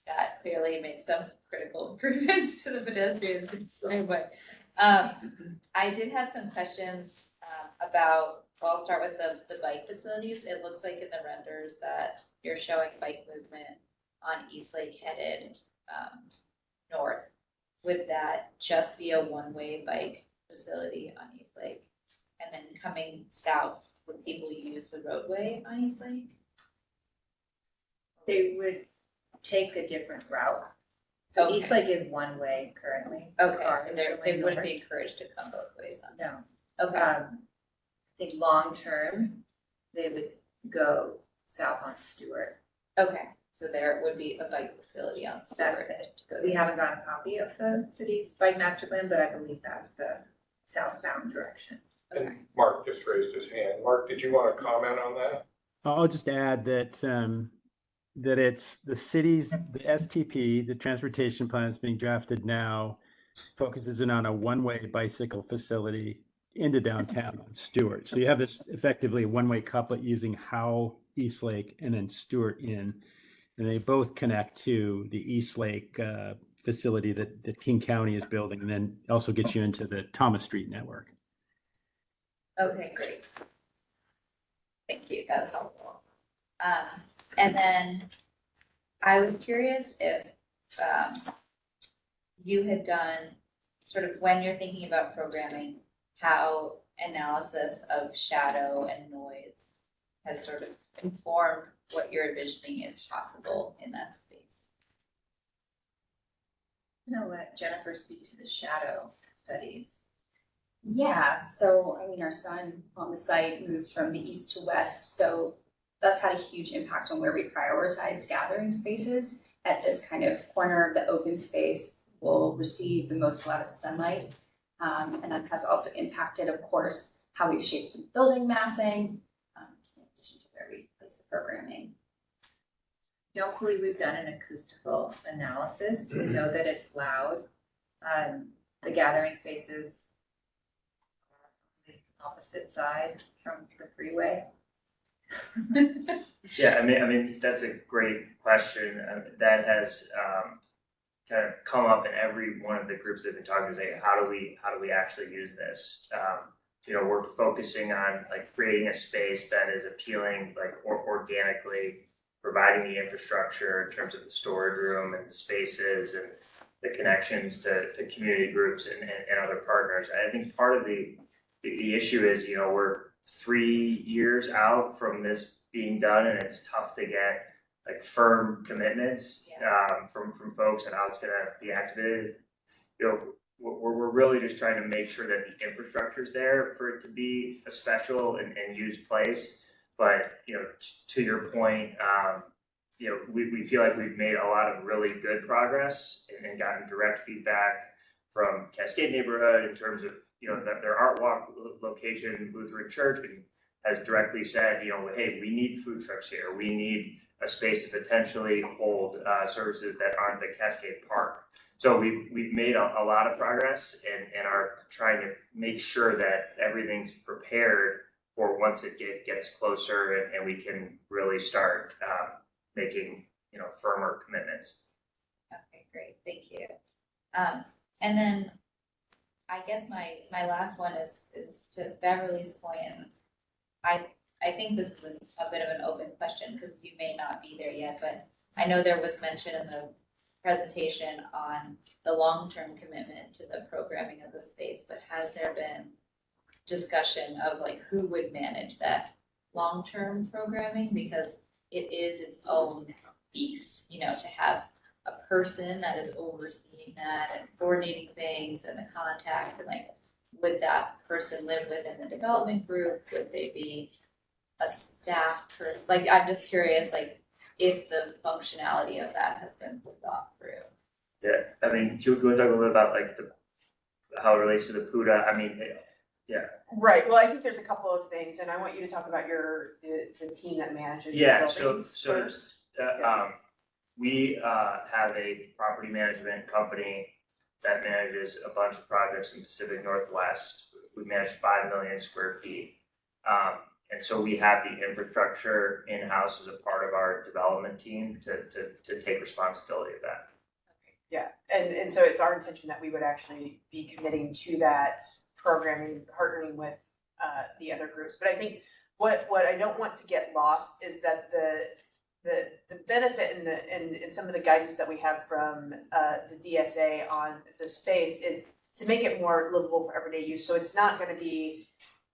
that clearly makes some critical improvements to the pedestrian way. I did have some questions about, well, I'll start with the bike facilities. It looks like in the renders that you're showing bike movement on Eastlake headed north. Would that just be a one-way bike facility on Eastlake? And then coming south, would people use the roadway on Eastlake? They would take a different route. So Eastlake is one way currently. Okay, Cars so they going wouldn't north. be encouraged to come both ways on No. that. Okay. think long-term, they would go south on Stewart. Okay, so there would be a bike facility on That's Stewart. we haven't gotten a copy of the city's bike master plan, but I believe that's the southbound direction. And Mark just raised his hand. Mark, did you want to comment on that? I'll just add that that it's the city's, the STP, the transportation plan that's being drafted now, focuses in on a one-way bicycle facility into downtown on Stewart. So you have this effectively a one-way couplet using Howell, Eastlake, and then Stewart in, and they both connect to the Eastlake facility that King County is building, and then also gets you into the Thomas Street network. Okay, great. Thank you, that was helpful. And then I was curious if you had done sort of when you're thinking about programming, how analysis of shadow and noise has sort of informed what you're envisioning is possible in that space. I'm gonna let Jennifer speak to the shadow studies. Yeah, so I mean, our sun on the site moves from the east to west, so that's had a huge impact on where we prioritized gathering spaces. At this kind of corner of the open space will receive the most amount of sunlight. And that has also impacted, of course, how we've shaped the building massing, in addition to where we place the programming. Don't believe we've done an acoustical analysis to know that it's loud. The gathering spaces are on the opposite side from the freeway. Yeah, I mean that's a great question. That has kind of come up in every one of the groups that have been talking to say, how do we actually use this? We're focusing on like creating a space that is appealing, like organically, providing the infrastructure in terms of the storage room and the spaces and the connections to community groups and other partners. I think part of the issue is, we're 3 years out from this being done, and it's tough to get like firm commitments from folks on how it's going to be activated. We're really just trying to make sure that the infrastructure is there for it to be a special and used place. But to your point, we feel like we've made a lot of really good progress and gotten direct feedback from Cascade neighborhood in terms of that their art walk location, Lutheran Church, has directly said, hey, we need food trucks here. We need a space to potentially hold services that aren't the Cascade Park. So we've made a lot of progress and are trying to make sure that everything's prepared for once it gets closer and we can really start making firmer commitments. Okay, great, thank you. And then I guess my last one is to Beverly's point, and I think this is a bit of an open question because you may not be there yet, but I know there was mention in the presentation on the long-term commitment to the programming of the space, but has there been discussion of like who would manage that long-term programming? Because it is its own beast, to have a person that is overseeing that and coordinating things and the contact, and like, would that person live within the development group? Would they be a staff person? Like, I'm just curious, like, if the functionality of that has been thought through. Yeah, I mean, do you want to talk a little bit about like how it relates to the PUDA? I mean, yeah. Right, well, I think there's a couple of things, and I want you to talk about the team that manages the buildings first. We have a property management company that manages a bunch of projects in the Pacific Northwest. We manage 5 million square feet. And so we have the infrastructure in-house as a part of our development team to take responsibility of that. Yeah, and so it's our intention that we would actually be committing to that programming, partnering with the other groups. But I think what I don't want to get lost is that the benefit and some of the guidance that we have from the DSA on the space is to make it more livable for everyday use. So it's not going to be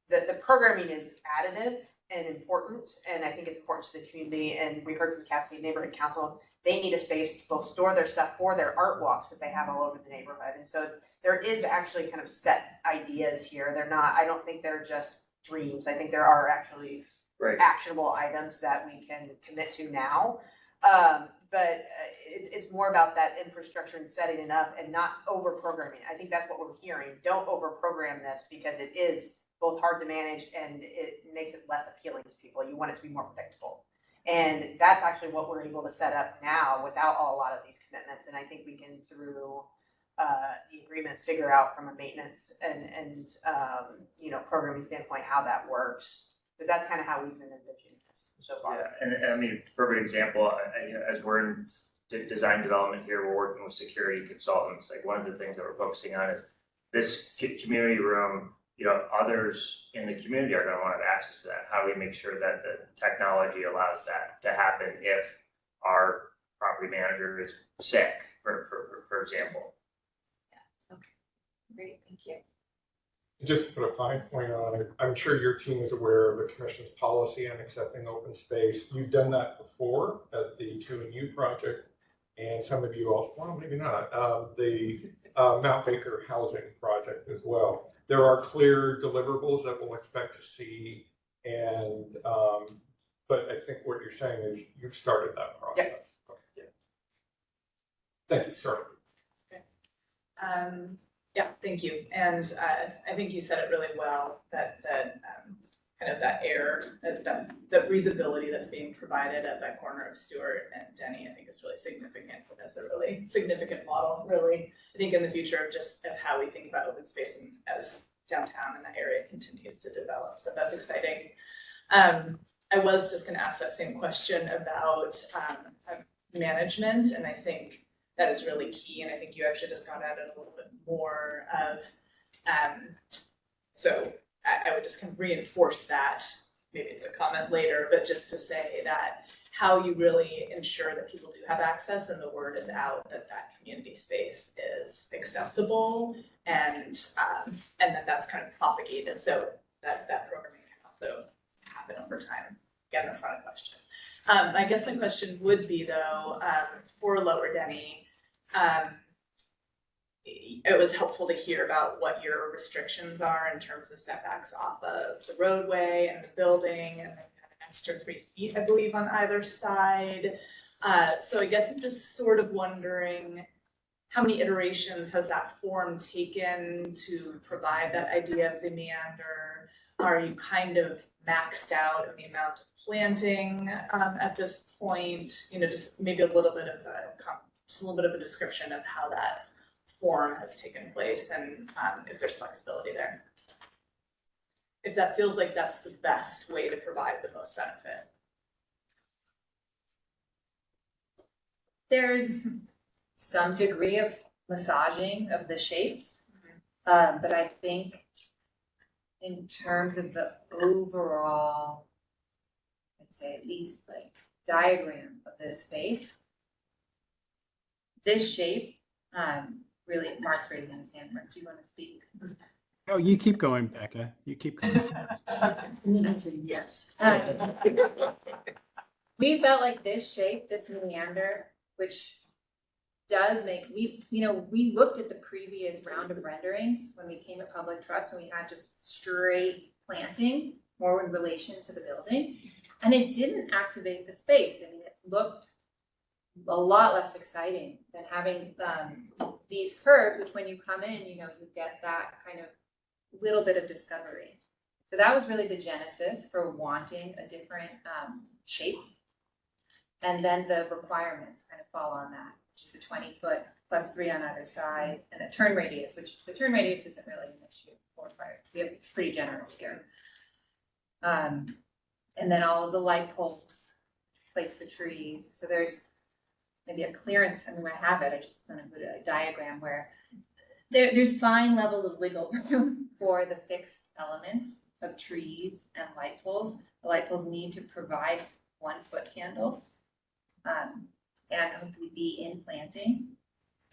the programming is additive and important, and I think it's important to the community. And we heard from Cascade Neighborhood Council, they need a space to both store their stuff for their art walks that they have all over the neighborhood. And so there is actually kind of set ideas here. They're not, I don't think they're just dreams. I think there are actually Right. actionable items that we can commit to now. But it's more about that infrastructure and setting it up and not over programming. I think that's what we're hearing. Don't over program this because it is both hard to manage and it makes it less appealing to people. You want it to be more predictable. And that's actually what we're able to set up now without a lot of these commitments. And I think we can, through the agreements, figure out from a maintenance and programming standpoint how that works. But that's kind of how we've been envisioning this so far. Yeah, and I mean, perfect example, as we're in design development here, we're working with security consultants. Like one of the things that we're focusing on is this community room, others in the community are gonna want to have access to that. How do we make sure that the technology allows that to happen if our property manager is sick, for example? Yeah, okay, great, thank you. Just to put a fine point on it, I'm sure your team is aware of the commission's policy on accepting open space. You've done that before at the 2&U project, and some of you also, well, maybe not, the Mount Baker housing project as well. There are clear deliverables that we'll expect to see, and but I think what you're saying is you've started that process. Yeah. Thank you, sorry. Yeah, thank you. And I think you said it really well, that kind of that air, that breathability that's being provided at that corner of Stewart and Denny, I think is really significant. That's a really significant model, really, I think, in the future of just of how we think about open space and as downtown and that area continues to develop. So that's exciting. I was just going to ask that same question about management, and I think that is really key, and I think you actually just got at it a little bit more of, so I would just kind of reinforce that, maybe it's a comment later, but just to say that how you really ensure that people do have access and the word is out that that community space is accessible and that's kind of propagated so that programming can also happen over time. Again, that's not a question. I guess my question would be though, for Lower Denny, it was helpful to hear about what your restrictions are in terms of setbacks off of the roadway and the building, and then an extra 3 feet, I believe, on either side. So I guess I'm just sort of wondering, how many iterations has that form taken to provide that idea of the meander? Are you kind of maxed out in the amount of planting at this point? Just maybe a little bit of a description of how that form has taken place and if there's flexibility there. If that feels like that's the best way to provide the most benefit. There's some degree of massaging of the shapes, but I think in terms of the overall, I'd say at least like diagram of this space, this shape, really, Mark's raising his hand. Mark, do you want to speak? Oh, you keep going, Becca. You keep going. Yes. We felt like this shape, this meander, which does make, we looked at the previous round of renderings when we came to Public Trust and we had just straight planting more in relation to the building. And it didn't activate the space. I mean, it looked a lot less exciting than having these curves, which when you come in, you get that kind of little bit of discovery. So that was really the genesis for wanting a different shape. And then the requirements kind of fall on that, which is the 20 foot plus 3 on either side, and a turn radius, which the turn radius isn't really an issue for fire. We have pretty generous here. And then all of the light poles, place the trees. So there's maybe a clearance. I mean, I have it. I just don't include a diagram where there's fine levels of wiggle room for the fixed elements of trees and light poles. The light poles need to provide 1 foot candle, and hopefully be in planting,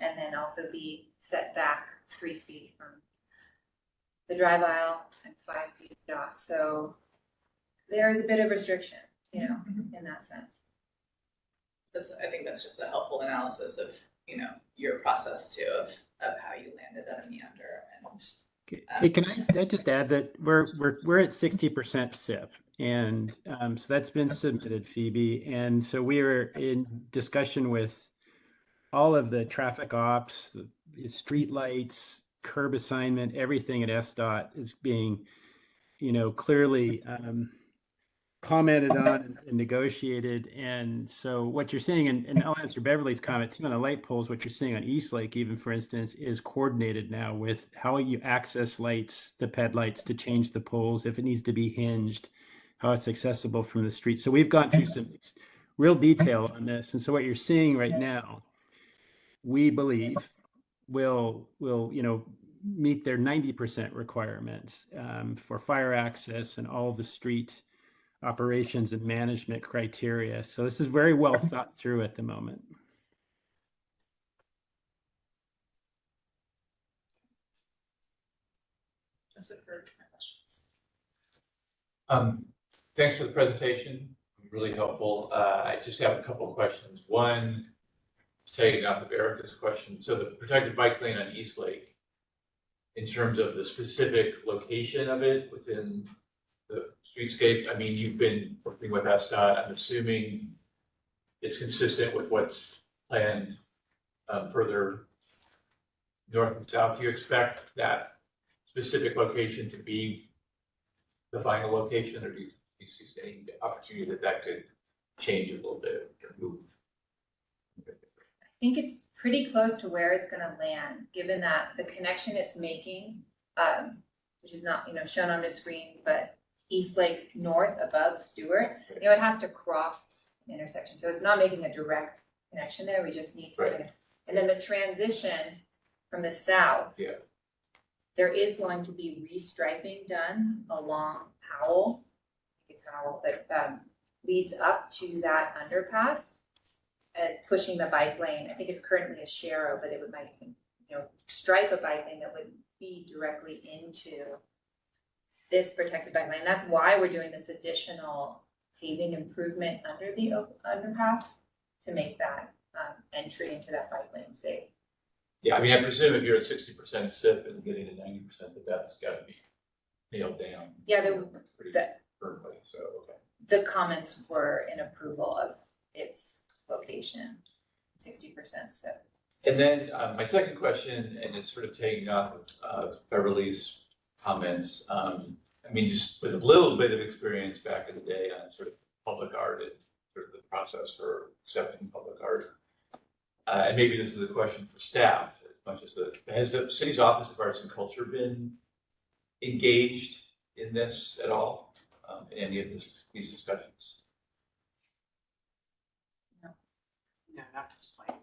and then also be set back 3 feet from the drive aisle and 5 feet off. So there is a bit of restriction, in that sense. I think that's just a helpful analysis of, your process too, of how you landed at a meander Hey, can I just add that we're at 60% SIP, and so that's been submitted, Phoebe, and so we are in discussion with all of the traffic ops, the street lights, curb assignment, everything at SDOT is being, clearly commented on and negotiated. And so what you're seeing, and I'll answer Beverly's comment too on the light poles, what you're seeing on East Lake, even for instance, is coordinated now with how you access lights, the ped lights, to change the poles if it needs to be hinged, how it's accessible from the street. So we've gone through some real detail on this. And so what you're seeing right now, we believe will meet their 90% requirements for fire access and all the street operations and management criteria. So this is very well thought through at the moment. That's it for my questions. Thanks for the presentation, really helpful. I just have a couple of questions. One, taking off of Erica's question, so the protected bike lane on East Lake, in terms of the specific location of it within the streetscape, I mean, you've been working with SDOT, I'm assuming it's consistent with what's planned further north and south. Do you expect that specific location to be the final location, or do you see any opportunity that could change a little bit or move? I think it's pretty close to where it's going to land, given that the connection it's making, which is not shown on the screen, but East Lake North above Stewart, it has to cross an intersection. So it's not making a direct connection there. We just need to, and then the transition from the south, there is going to be restriping done along Howell. It's Howell that leads up to that underpass and pushing the bike lane. I think it's currently a Sharrow, but it might stripe a bike lane that would feed directly into this protected bike lane. That's why we're doing this additional paving improvement under the underpass to make that entry into that bike lane safe. Yeah, I mean, I presume if you're at 60% SIP and getting to 90%, that's got to be nailed down. Yeah, firmly. So the comments were in approval of its location, 60% SIP. And then my second question, and it's sort of taking off of Beverly's comments. I mean, just with a little bit of experience back in the day on sort of public art and sort of the process for accepting public art. And maybe this is a question for staff, as much as has the city's Office of Arts and Culture been engaged in this at all, in any of these discussions? No, not at this point.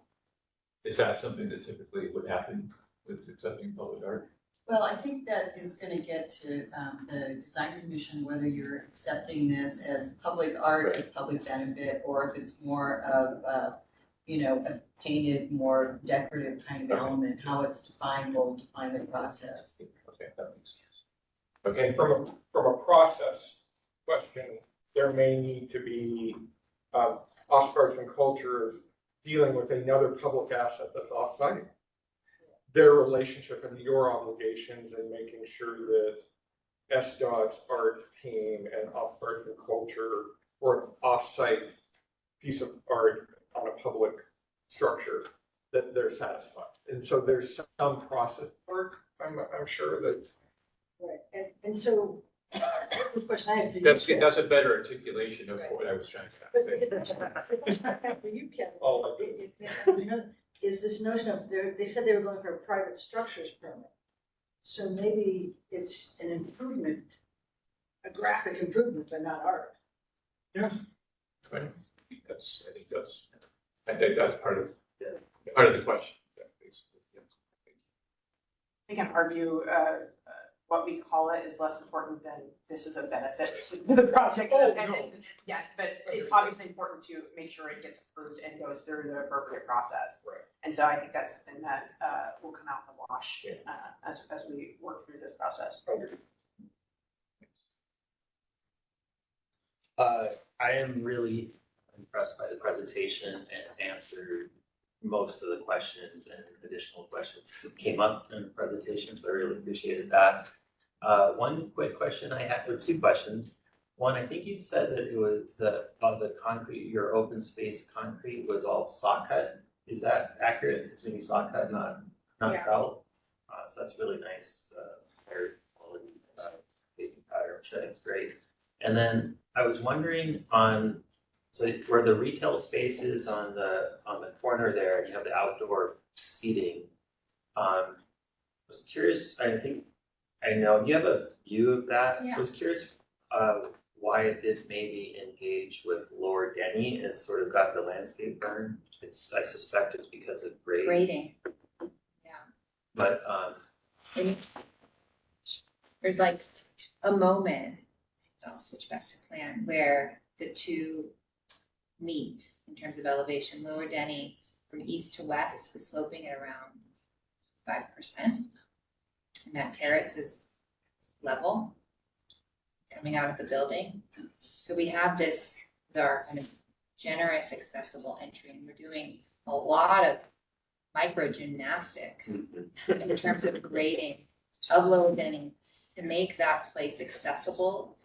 Is that something that typically would happen with accepting public art? Well, I think that is going to get to the design commission, whether you're accepting this as public art, as public benefit, or if it's more of a painted, more decorative kind of element. How it's defined will define the process. Okay, that makes sense. Okay. From a process question, there may need to be Office of Arts and Culture dealing with another public asset that's offsite. Their relationship and your obligations and making sure that SDOT's art team and Office of Arts and Culture or an offsite piece of art on a public structure, that they're satisfied. And so there's some process work, I'm sure that. Right, and so the question I have for you. That's a better articulation of what I was trying to say. The question I have for you, Kevin, is this notion of they said they were going for a private structures permit. So maybe it's an improvement, a graphic improvement, but not art. Yeah. Right. I think that's part of the question. I can argue what we call it is less important than this is a benefit to the project. Yeah, but it's obviously important to make sure it gets approved and goes through the appropriate process. Right. And so I think that's something that will come out in the wash as we work through this process. I am really impressed by the presentation and answered most of the questions and additional questions that came up in the presentation, so I really appreciated that. One quick question I had, or two questions. One, I think you'd said that it was the concrete, your open space concrete was all saw cut. Is that accurate? It's gonna be saw cut, not trowel? So that's really nice, higher quality baking powder, which I think is great. And then I was wondering so where the retail spaces on the corner there, you have the outdoor seating. I was curious, I know you have a view of that. Yeah. I was curious why it did maybe engage with Lower Denny and sort of got the landscape burn. I suspect it's because of grade. Grading. Yeah. But There's like a moment, I'll switch back to plan, where the two meet in terms of elevation. Lower Denny from east to west was sloping at around 5%. And that terrace is level coming out of the building. So we have this as our kind of generous, accessible entry, and we're doing a lot of micro gymnastics in terms of grading of Lower Denny to make that place accessible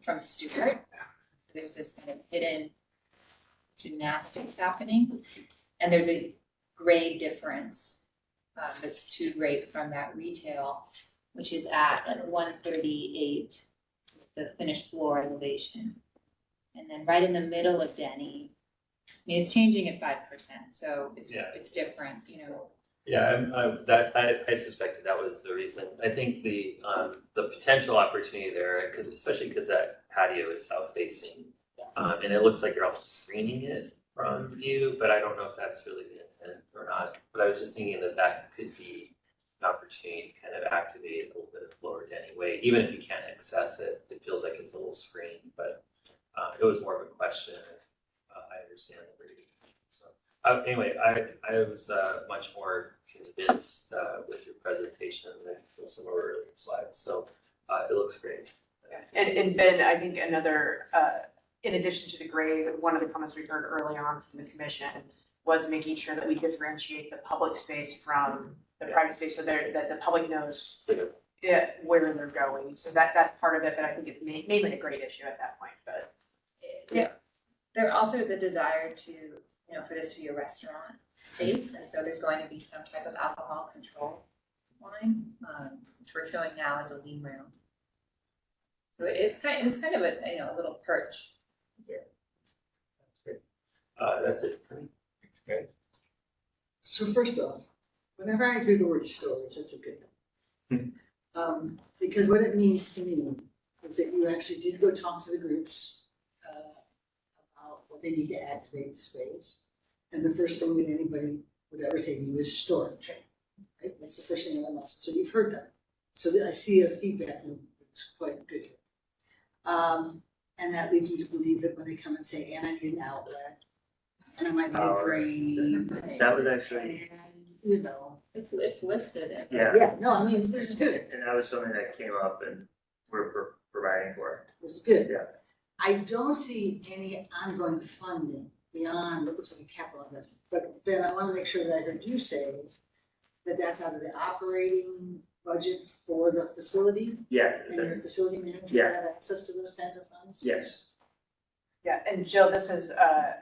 from Stewart. There's this kind of hidden gymnastics happening, and there's a grade difference that's too great from that retail, which is at like 138, the finished floor elevation. And then right in the middle of Denny, I mean, it's changing at 5%, so it's different, you know. yeah, I suspected that was the reason. I think the potential opportunity there, especially because that patio is south facing, and it looks like you're almost screening it from view, but I don't know if that's really the intent or not. But I was just thinking that could be an opportunity to kind of activate a little bit of Lower Denny Way, even if you can't access it. It feels like it's a little screened, but it was more of a question. I understand the reading. So anyway, I was much more convinced with your presentation than some of our earlier slides. So it looks great. And Ben, I think another, in addition to the grade, one of the comments we heard early on from the commission was making sure that we differentiate the public space from the private space, so that the public knows where they're going. So that's part of it, but I think it's mainly a grade issue at that point. But there also is a desire to, you know, for this to be a restaurant space, and so there's going to be some type of alcohol control line, which we're showing now as a lean room. So it's kind of a, you know, a little perch here. That's it for me. Okay. So first off, whenever I hear the word storage, that's a good thing. Because what it means to me is that you actually did go talk to the groups about what they need to add to make the space. And the first thing that anybody would ever say to you is storage, right? That's the first thing on the list. So you've heard that. So I see a feedback loop that's quite good. And that leads me to believe that when they come and say, and I need an outlet, and I might need a drain. That was actually, and, you know. It's listed. yeah. Yeah, no, I mean, this is good. And that was something that came up and we're providing for. This is good. Yeah. I don't see any ongoing funding beyond what looks like a capital investment. But Ben, I want to make sure that I heard you say that that's out of the operating budget for the facility? Yeah. And your facility manager Yeah. have access to those kinds of funds? Yes. yeah, and Jill, this is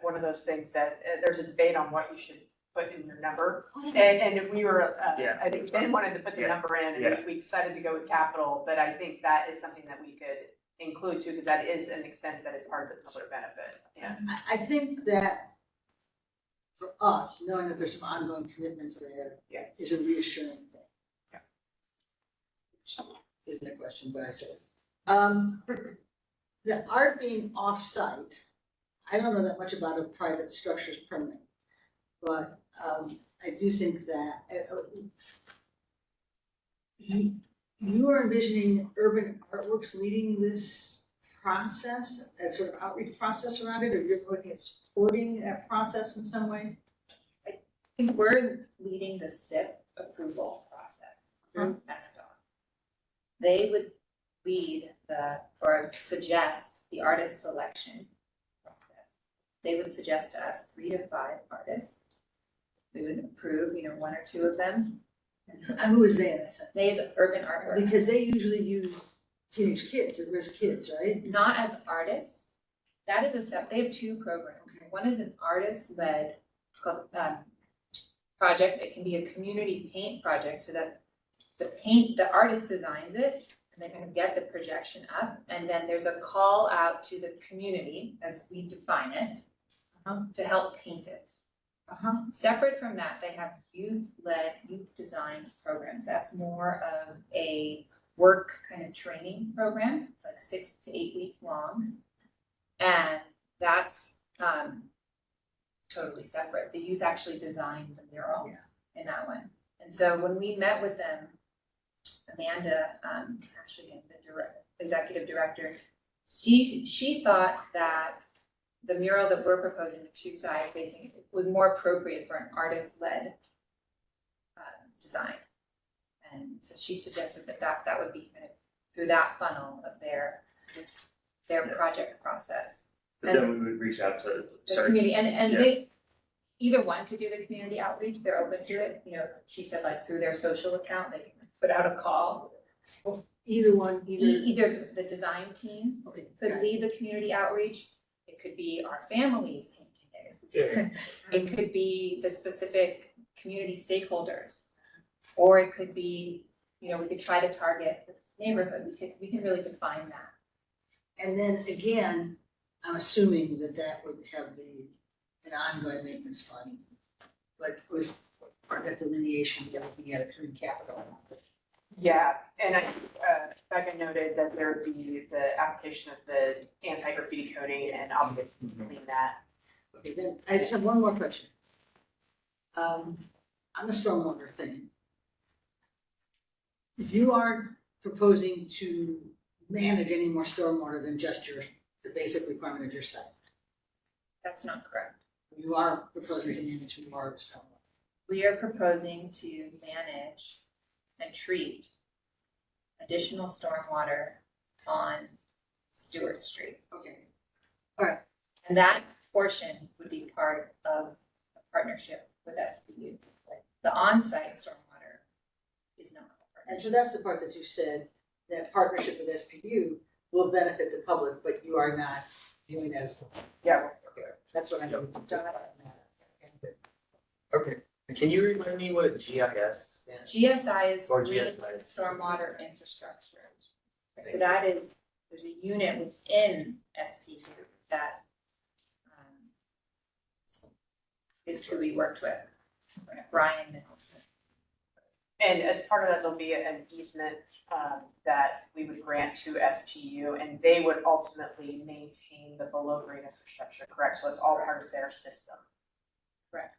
one of those things that there's a debate on what you should put in your number. And we were, I think Ben wanted to put the number in, and we decided to go with capital, but I think that is something that we could include too, because that is an expense that is part of the public benefit. Yeah. I think that for us, knowing that there's some ongoing commitments there is a reassuring thing. Isn't a question, but I said it. The art being off-site, I don't know that much about a private structures permit, but I do think that you are envisioning Urban Artworks leading this process, a sort of outreach process around it, or you're looking at supporting that process in some way? I think we're leading the SIP approval process through SDOT. They would lead or suggest the artist selection process. They would suggest to us 3 to 5 artists. we would approve, one or two of them. Who was they? They is urban artwork. Because they usually use teenage kids, at-risk kids, right? Not as artists. That is they have two programs. One is an artist-led, it's called project. It can be a community paint project, so that the artist designs it, and they kind of get the projection up, and then there's a call out to the community, as we define it, to help paint it. Separate from that, they have youth-led, youth-designed programs. That's more of a work kind of training program. It's like 6 to 8 weeks long, and that's totally separate. The youth actually designed the mural in that one. And so when we met with them, Amanda, actually again, the executive director, she thought that the mural that we're proposing, the two sides facing, was more appropriate for an artist-led design. And so she suggested that would be kind of through that funnel of their project process. But then we would reach out to The community, and they, either one could do the community outreach, they're open to it, she said like through their social account, they can put out a call. Either one, Either the design team could lead the community outreach, it could be our families painting it. It could be the specific community stakeholders, or it could be, we could try to target this neighborhood, we can really define that. And then again, I'm assuming that would have an ongoing maintenance fund, but was part of delineation, looking at it through capital. Yeah, and Becca noted that there would be the application of the anti-graffiti coating, and I'll get clean that. Okay, then I just have one more question. On the stormwater thing, you aren't proposing to manage any more stormwater than just the basic requirement of your site. That's not correct. You are proposing to manage more stormwater. We are proposing to manage and treat additional stormwater on Stewart Street. Okay. All right. And that portion would be part of a partnership with SPU. The on-site stormwater is not. And so that's the part that you said, that partnership with SPU will benefit the public, but you are not doing that as well. Yeah. Okay. That's what I'm doing. Okay. Can you remind me what GIS stands? GSI is Or Green GSI. Stormwater Infrastructure. So that is, there's a unit within SPU that is who we worked with, Brian Nicholson. And as part of that, there'll be an easement that we would grant to SPU, and they would ultimately maintain the below grade infrastructure, correct? So it's all part of their system. Correct.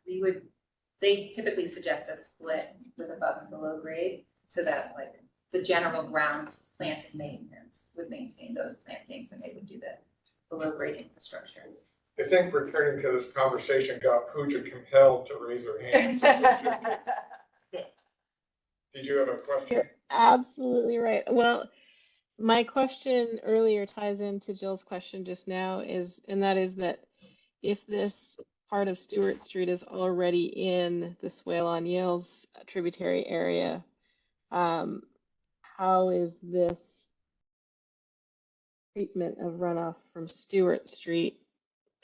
They typically suggest a split with above and below grade, so that like the general ground planting maintenance would maintain those plantings, and they would do the below grade infrastructure. I think returning to this conversation got Pooja compelled to raise her hand. Did you have a question? You're absolutely right. Well, my question earlier ties into Jill's question just now, and that is that if this part of Stewart Street is already in the Swale on Yale's tributary area, how is this treatment of runoff from Stewart Street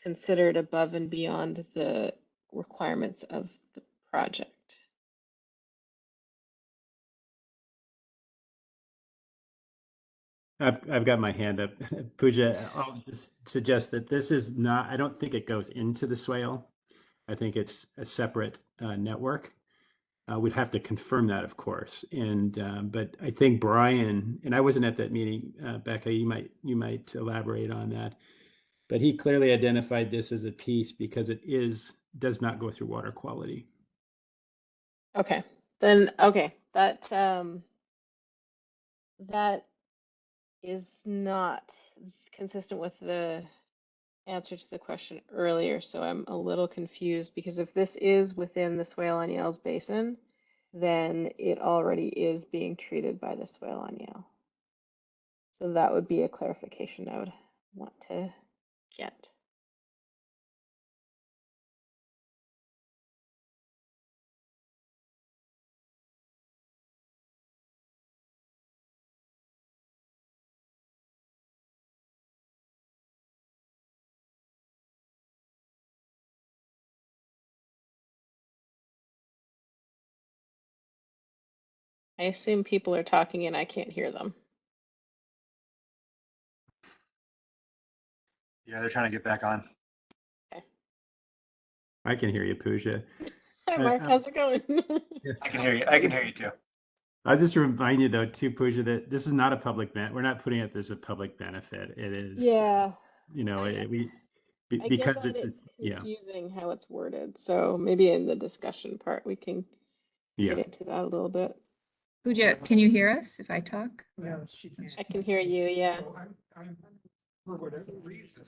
considered above and beyond the requirements of the project? I've got my hand up. Pooja, I'll just suggest that this is not, I don't think it goes into the swale. I think it's a separate network. We'd have to confirm that, of course. And but I think Brian, and I wasn't at that meeting, Becca, you might elaborate on that. But he clearly identified this as a piece because it does not go through water quality. Okay, then that that is not consistent with the answer to the question earlier, so I'm a little confused, because if this is within the Swale on Yale's basin, then it already is being treated by the Swale on Yale. So that would be a clarification I would want to get. I assume people are talking and I can't hear them. Yeah, they're trying to get back on. I can hear you, Pooja. Hi, Mark. How's it going? I can hear you. I can hear you too. I'll just remind you though, too, Pooja, that this is not a public we're not putting it as a public benefit. It is, Yeah, you know, I get because that it's it's yeah, confusing how it's worded. So maybe in the discussion part we can yeah. get into that a little bit. Pooja, can you hear us if I talk? No, she can. I can hear you, yeah. For whatever reason,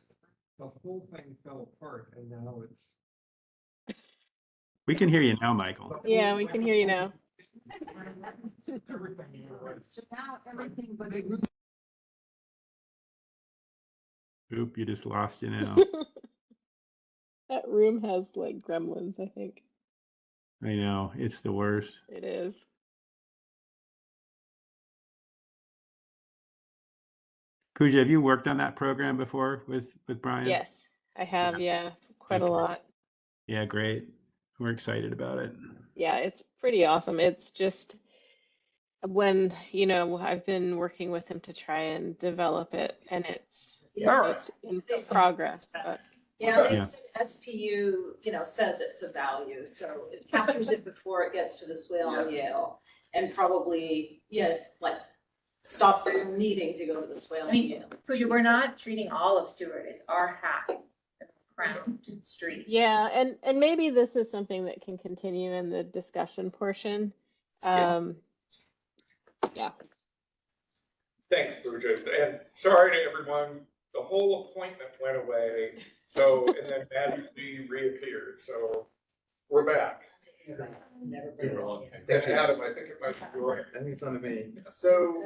the whole thing fell apart and now it's. We can hear you now, Michael. Yeah, we can hear you now. So now everything but Oop, you just lost you now. That room has like gremlins, I think. I know, it's the worst. It is. Pooja, have you worked on that program before with Brian? Yes, I have, yeah, quite a Okay. lot. Yeah, great. We're excited about it. Yeah, it's pretty awesome. It's just when, you know, I've been working with him to try and develop it, and it's in progress, but Yeah, they Yeah. said SPU, says it's a value, so it captures it before it gets to the swale on Yale. And probably, stops it from needing to go to the swale I on mean, Yale. Pooja, we're not treating all of Stewart, it's our half, the Crown Street. yeah, and maybe this is something that can continue in the discussion portion. Yeah. Thanks, Pooja, and sorry to everyone, the whole appointment went away, so, and then magically reappeared, so we're back. never been wrong. And Adam, I think it might be yours. I think it's on to me. So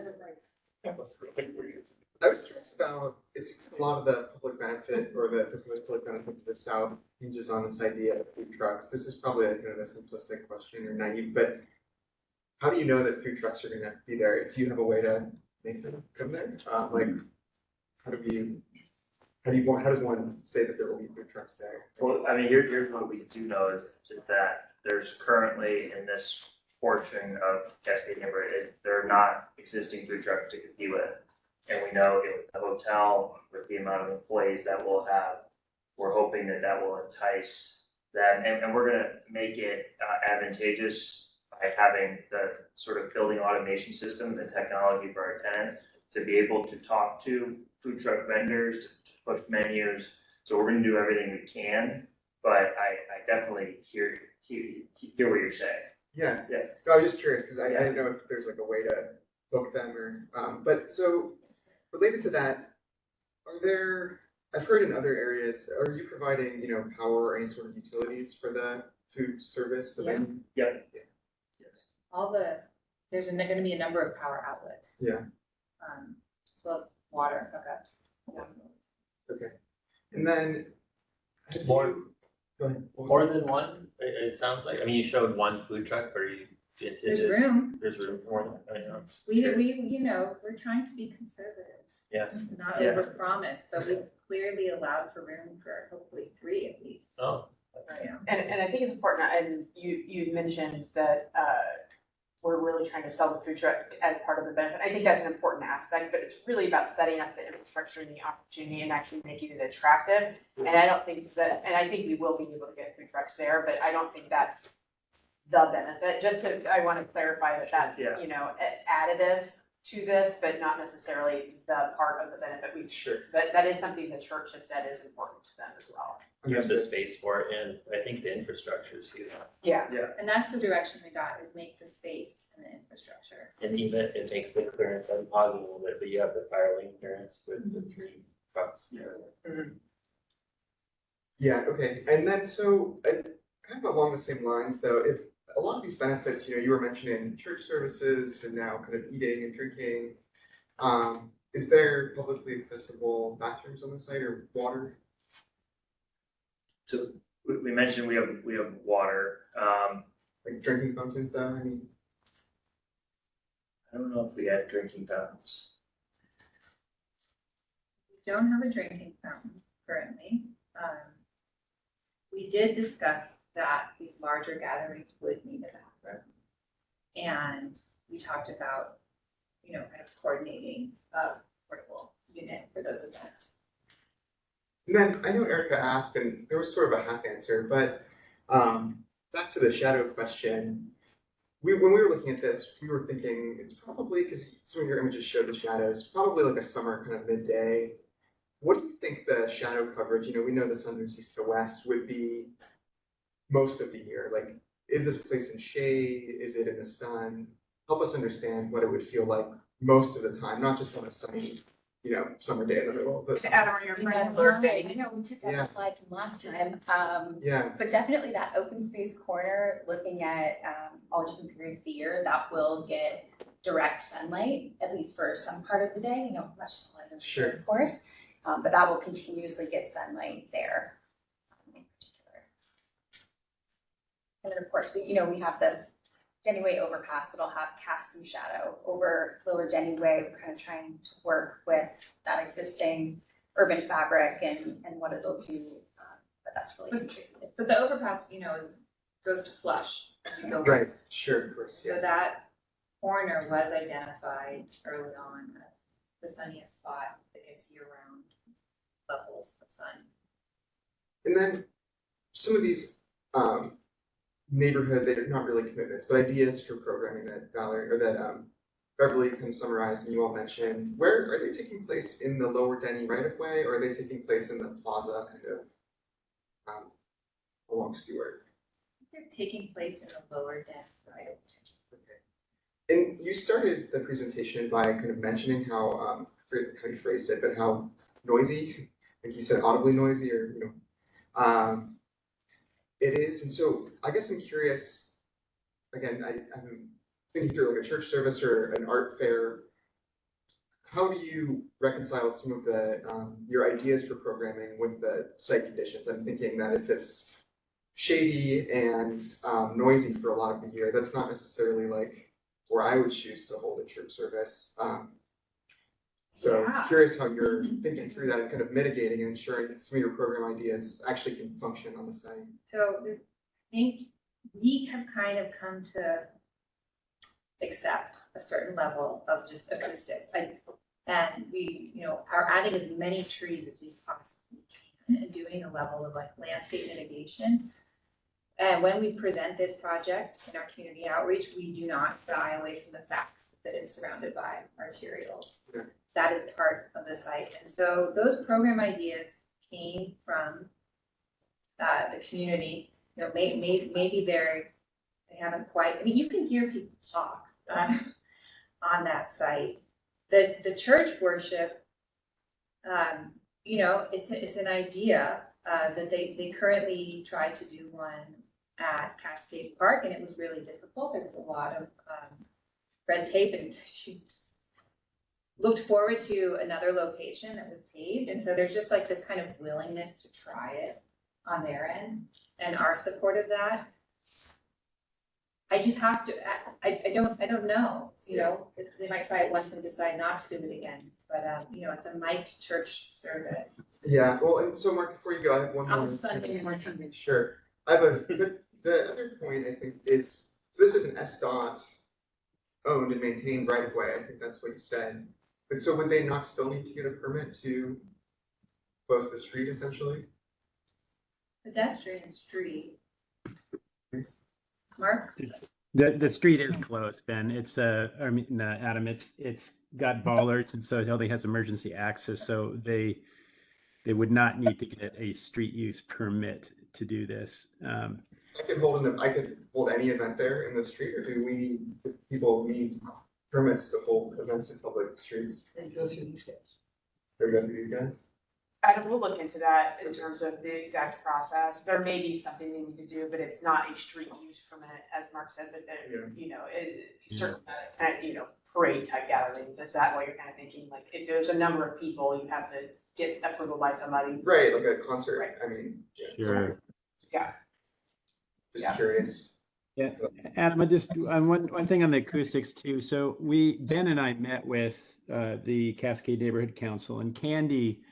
That was really weird. I was curious about, it seems a lot of the public benefit or the proposed public benefit to the south hinges on this idea of food trucks. This is probably a kind of a simplistic question or naive, but how do you know that food trucks are gonna be there? Do you have a way to make them come there? Like, how does one say that there will be food trucks there? Well, I mean, here's what we do know is that there's currently in this portion of Cascade neighborhood, there are not existing food trucks to compete with. And we know if the hotel, with the amount of employees that we'll have, we're hoping that will entice them. And we're gonna make it advantageous by having the sort of building automation system, the technology for our tenants, to be able to talk to food truck vendors, to push menus. So we're gonna do everything we can, but I definitely hear what you're saying. Yeah. Yeah. No, I was just curious because I didn't know if there's like a way to book them or, but so related to that, I've heard in other areas, are you providing, power or any sort of utilities for the food service? Yeah. Yep. There's gonna be a number of power outlets. Yeah. As well as water hookups. Okay. And then More- go ahead. More than one, it sounds like, I mean, you showed one food truck, but are you There's room. There's room for more than, I'm just We, curious. we're trying to be conservative, Yeah, not Yeah. overpromise, but we clearly allowed for room for hopefully 3 at least. oh, And I think it's important, and you mentioned that we're really trying to sell the food truck as part of the benefit. I think that's an important aspect, but it's really about setting up the infrastructure and the opportunity and actually making it attractive. And I don't think that, and I think we will be able to get food trucks there, but I don't think that's the benefit. I want to clarify that that's, Yeah. Additive to this, but not necessarily the part of the benefit we Sure. But that is something the church has said is important to them as well. you have the space for it, and I think the infrastructure is huge. Yeah. And that's the direction we got, is make the space and the infrastructure. And even it makes the clearance unpog a little bit, but you have the fire lane clearance with the 3 trucks. Yeah, okay. And then so kind of along the same lines though, if a lot of these benefits, you were mentioning church services and now kind of eating and drinking. Is there publicly accessible bathrooms on the site or water? So we mentioned we have water. Like drinking fountains though, I mean. I don't know if we had drinking fountains. We don't have a drinking fountain currently. We did discuss that these larger gatherings would need a bathroom. And we talked about, kind of coordinating a portable unit for those events. And then I know Erica asked, and there was sort of a half answer, but back to the shadow question. When we were looking at this, we were thinking it's probably, because some of your images showed the shadows, probably like a summer kind of midday. What do you think the shadow coverage, we know the sun moves east to west, would be most of the year? Like, is this place in shade? Is it in the sun? Help us understand what it would feel like most of the time, not just on a sunny, summer day in the middle of the summer. Adam, are your friends birthday? I know, we took that Yeah. slide from last time. Yeah. But definitely that open space corner, looking at all different periods of the year, that will get direct sunlight, at least for some part of the day, much smaller than Sure. of course. But that will continuously get sunlight there in particular. And then of course, we have the Denny Way overpass that'll have cast some shadow over Lower Denny Way. We're kind of trying to work with that existing urban fabric and what it'll do, but that's really contributed. But the overpass, goes to Flush as you go Right, west. sure, of course, So yeah. that corner was identified early on as the sunniest spot that gets year-round levels of sun. And then some of these neighborhood, they're not really commitments, but ideas for programming that Valerie or that Beverly kind of summarized and you all mentioned, where are they taking place in the Lower Denny right of way, or are they taking place in the plaza kind of along Stewart? They're taking place in the Lower Denny right. And you started the presentation by kind of mentioning how, I forget how you phrased it, but how noisy, I think you said audibly noisy, or it is. And so I guess I'm curious, again, I'm thinking through like a church service or an art fair. How do you reconcile some of the your ideas for programming with the site conditions? I'm thinking that if it's shady and noisy for a lot of the year, that's not necessarily like where I would choose to hold a church service. So Yeah. curious how you're thinking through that and kind of mitigating and ensuring that some of your program ideas actually can function on the site. So I think we have kind of come to accept a certain level of just acoustics. And we, are adding as many trees as we possibly can and doing a level of like landscape mitigation. And when we present this project in our community outreach, we do not shy away from the facts that it's surrounded by arterials. Yeah. That is part of the site. And so those program ideas came from the community. Maybe they haven't quite, you can hear people talk on that site. The church worship, it's an idea that they currently tried to do one at Cascade Park, and it was really difficult. There was a lot of red tape, and she looked forward to another location that was paved. And so there's just like this kind of willingness to try it on their end, and our support of that. I just have to, I don't know, they might try it once and decide not to do it again, but it's a mic'd church service. Yeah, well, and so Mark, before you go, I have one more. On Sunday morning. Sure. But the other point I think is, so this is an SDOT owned and maintained right of way. I think that's what you said. But so would they not still need to get a permit to close the street essentially? Pedestrian street. Mark? The street is closed, Ben. It's Adam, it's got bollards, and so it only has emergency access, so they would not need to get a street use permit to do this. I could hold any event there in the street, or do people need permits to hold events in public streets? Then go through these guys. Or go through these guys? Adam, we'll look into that in terms of the exact process. There may be something they need to do, but it's not a street use permit, as Mark said, but certain parade type gatherings. Is that what you're kind of thinking? Like if there's a number of people, you have to get approval by somebody. Right, like a concert. Right. I mean, Sure. Yeah. Just curious. Yeah, Adam, I just one thing on the acoustics too. So Ben and I met with the Cascade Neighborhood Council, and Candy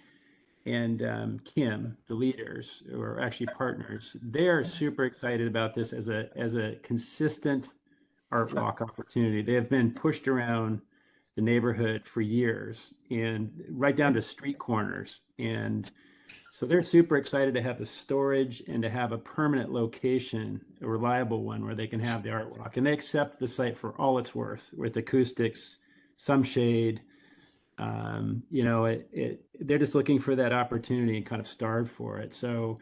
and Kim, the leaders, who are actually partners. They are super excited about this as a consistent art walk opportunity. They have been pushed around the neighborhood for years and right down to street corners. And so they're super excited to have the storage and to have a permanent location, a reliable one where they can have the art walk. And they accept the site for all it's worth with acoustics, some shade. You know, they're just looking for that opportunity and kind of starved for it. So,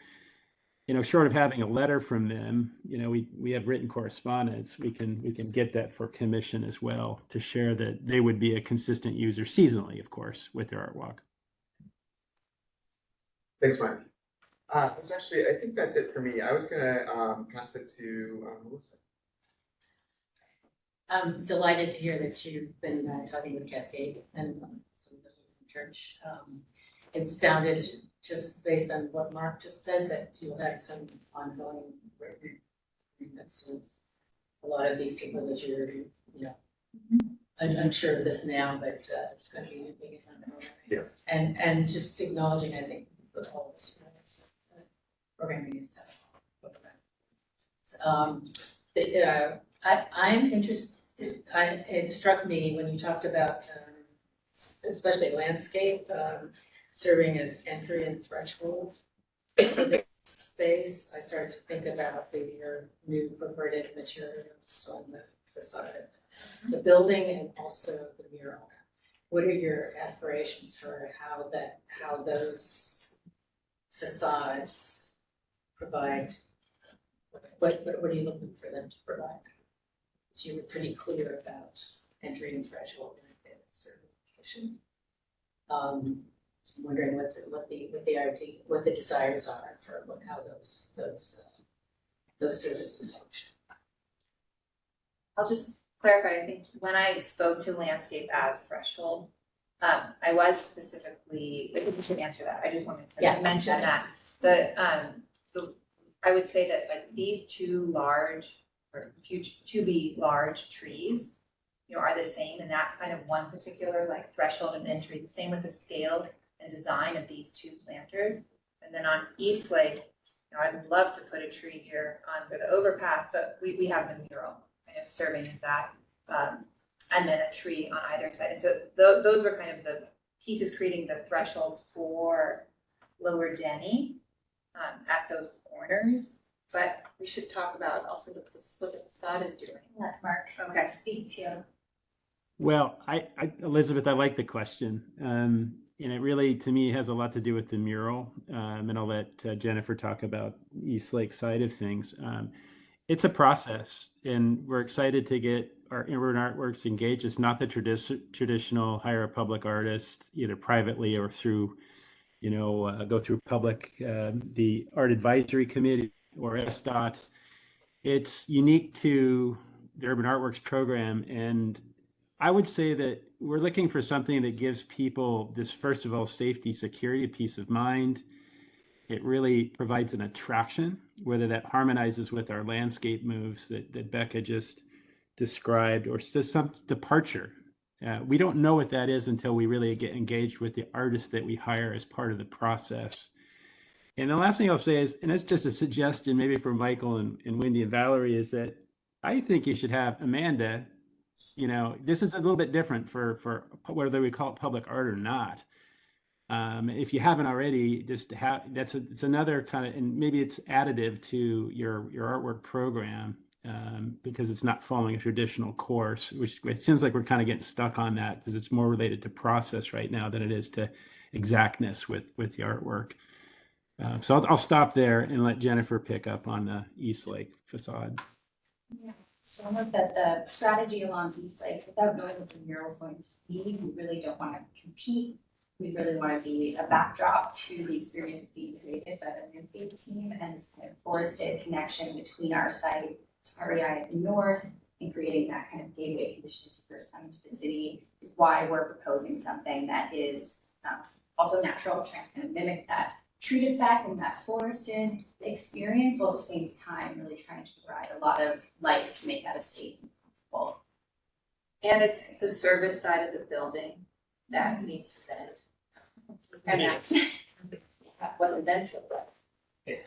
you know, short of having a letter from them, you know, we have written correspondence. We can get that for commission as well to share that they would be a consistent user seasonally, of course, with their art walk. Thanks, Mike. It's actually, I think that's it for me. I was gonna pass it to Elizabeth. I'm delighted to hear that you've been talking with Cascade and some of the from church. It sounded, just based on what Mark just said, that you'll have some ongoing agreements with a lot of these people that you're, you know, I'm sure of this now, but it's going to be a big event. Yeah. And just acknowledging, I think, with all of this programming is tough. I'm interested. It struck me when you talked about, especially landscape, serving as entry and threshold for the space. I started to think about your new perverted materials on the facade of the building and also the mural. What are your aspirations for how those facades provide? What are you looking for them to provide? So you were pretty clear about entry and threshold and certification. I'm wondering what the desires are for how those services function. I'll just clarify, I think when I spoke to landscape as threshold, I was specifically, I think we should answer that. I just wanted to mention that I would say that like these two large trees, you know, are the same, and that's kind of one particular like threshold and entry. The same with the scale and design of these two planters. And then on East Lake, you know, I'd love to put a tree here on for the overpass, but we have the mural kind of serving as that, and then a tree on either side. And so those were kind of the pieces creating the thresholds for Lower Denny at those corners. But we should talk about also what the facade is doing. Let Mark speak to. Well, Elizabeth, I like the question. And it really, to me, has a lot to do with the mural. And I'll let Jennifer talk about East Lake side of things. It's a process, and we're excited to get our Urban Artworks engaged. It's not the traditional hire a public artist, either privately or through, you know, go through public, the Art Advisory Committee or SDOT. It's unique to the Urban Artworks program. And I would say that we're looking for something that gives people this, first of all, safety, security, peace of mind. It really provides an attraction, whether that harmonizes with our landscape moves that Becca just described, or just some departure. We don't know what that is until we really get engaged with the artists that we hire as part of the process. And the last thing I'll say is, and it's just a suggestion maybe for Michael and Wendy and Valerie, is that I think you should have Amanda, you know, this is a little bit different for whether we call it public art or not. If you haven't already, just to have, it's another kind of, and maybe it's additive to your artwork program, because it's not following a traditional course, which it seems like we're kind of getting stuck on that because it's more related to process right now than it is to exactness with the artwork. So I'll stop there and let Jennifer pick up on the East Lake facade. Yeah. So I know that the strategy along East Lake, without knowing what the mural is going to be, we really don't want to compete. We really want to be a backdrop to the experience being created by the landscape team, and this kind of forested connection between our site, REI at the north, and creating that kind of gateway condition to first come into the city is why we're proposing something that is also natural, trying to kind of mimic that treat effect and that forested experience, while at the same time really trying to provide a lot of light to make that a safe and comfortable. And it's the service side of the building that needs to vent. And that's what the vents look like.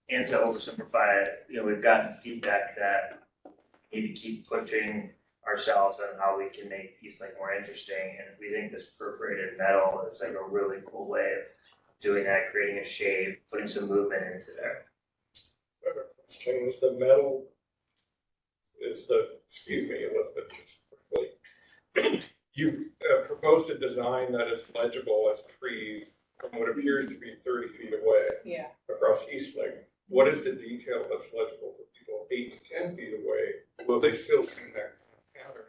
And to oversimplify it, you know, we've gotten feedback that We need to keep pushing ourselves on how we can make Eastlake more interesting, and we think this perforated metal is like a really cool way of doing that, creating a shape, putting some movement into there. Question is the metal, excuse me, Elizabeth, just quickly. You've proposed a design that is legible as trees from what appears to be 30 feet away. Yeah. Across Eastlake. What is the detail that's legible for people 8 to 10 feet away? Will they still see that pattern,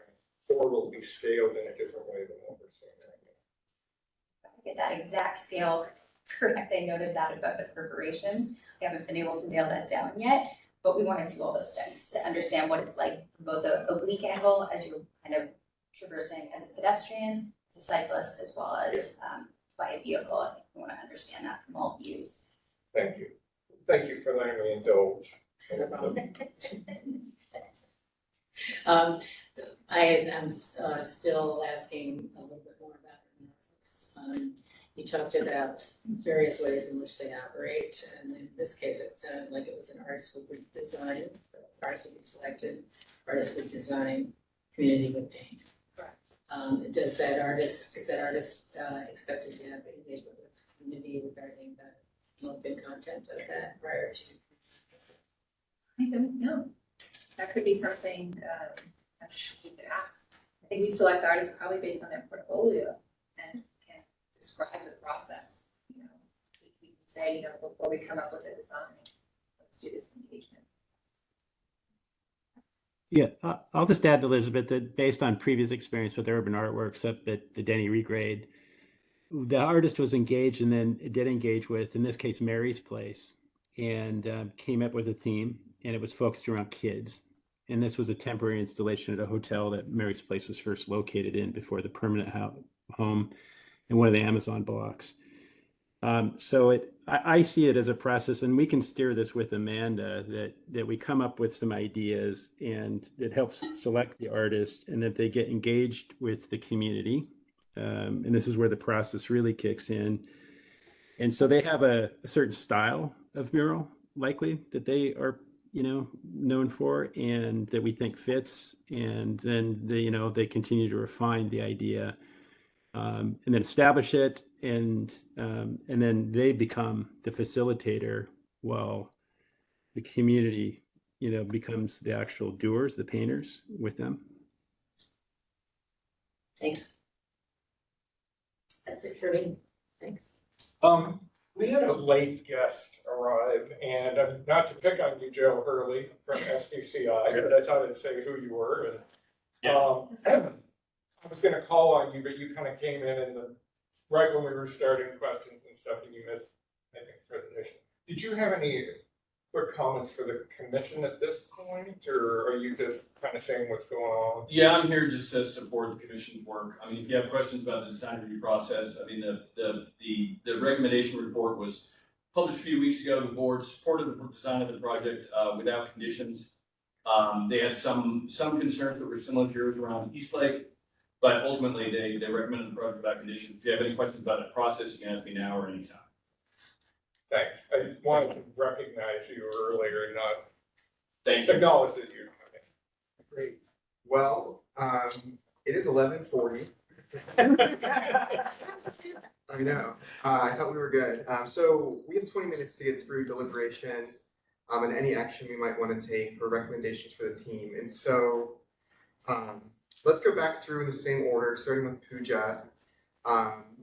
or will it be scaled in a different way than what we're seeing right now? Get that exact scale correct. I noted that about the perforations. We haven't been able to nail that down yet, but we want to do all those studies to understand what it's like from both the oblique angle as you're kind of traversing as a pedestrian, as a cyclist, as well as by a vehicle. I think we want to understand that from all views. Thank you. Thank you for letting me indulge. I am still asking a little bit more about the networks. You talked about various ways in which they operate, and in this case, it sounded like it was an artist would design, artists would be selected, artists would design, community would paint. Correct. Is that artist expected to have engagement with the community regarding the open content of that prior to? I don't know. That could be something I'm sure we could ask. I think we select artists probably based on their portfolio and can describe the process. You know, we can say, you know, before we come up with a design, let's do this engagement. Yeah, I'll just add, Elizabeth, that based on previous experience with urban artworks up at the Denny Regrade, the artist was engaged and then did engage with, in this case, Mary's Place, and came up with a theme, and it was focused around kids. And this was a temporary installation at a hotel that Mary's Place was first located in before the permanent home in one of the Amazon blocks. So I see it as a process, and we can steer this with Amanda, that we come up with some ideas and it helps select the artist and that they get engaged with the community. And this is where the process really kicks in. And so they have a certain style of mural, likely, that they are, you know, known for and that we think fits. And then they continue to refine the idea and then establish it. And then they become the facilitator while the community, becomes the actual doers, the painters with them. Thanks. That's it for me. Thanks. We had a late guest arrive, and not to pick on you, Joe Hurley from SDCI, but I thought I'd say who you were. And I was going to call on you, but you kind of came in right when we were starting questions and stuff, and you missed, I think, the presentation. Did you have any quick comments for the commission at this point, or are you just kind of saying what's going on? Yeah, I'm here just to support the commission's work. I mean, if you have questions about the design review process, I mean, the recommendation report was published a few weeks ago. The board supported the design of the project without conditions. They had some concerns that were similar to yours around Eastlake, but ultimately they recommended the project without conditions. If you have any questions about the process, you can ask me now or anytime. Thanks. I wanted to recognize you earlier and not Thank you. acknowledge that you're coming. Great. Well, it is 11:40. I know. I thought we were good. So we have 20 minutes to get through deliberations and any action we might want to take or recommendations for the team. And so let's go back through in the same order, starting with Pooja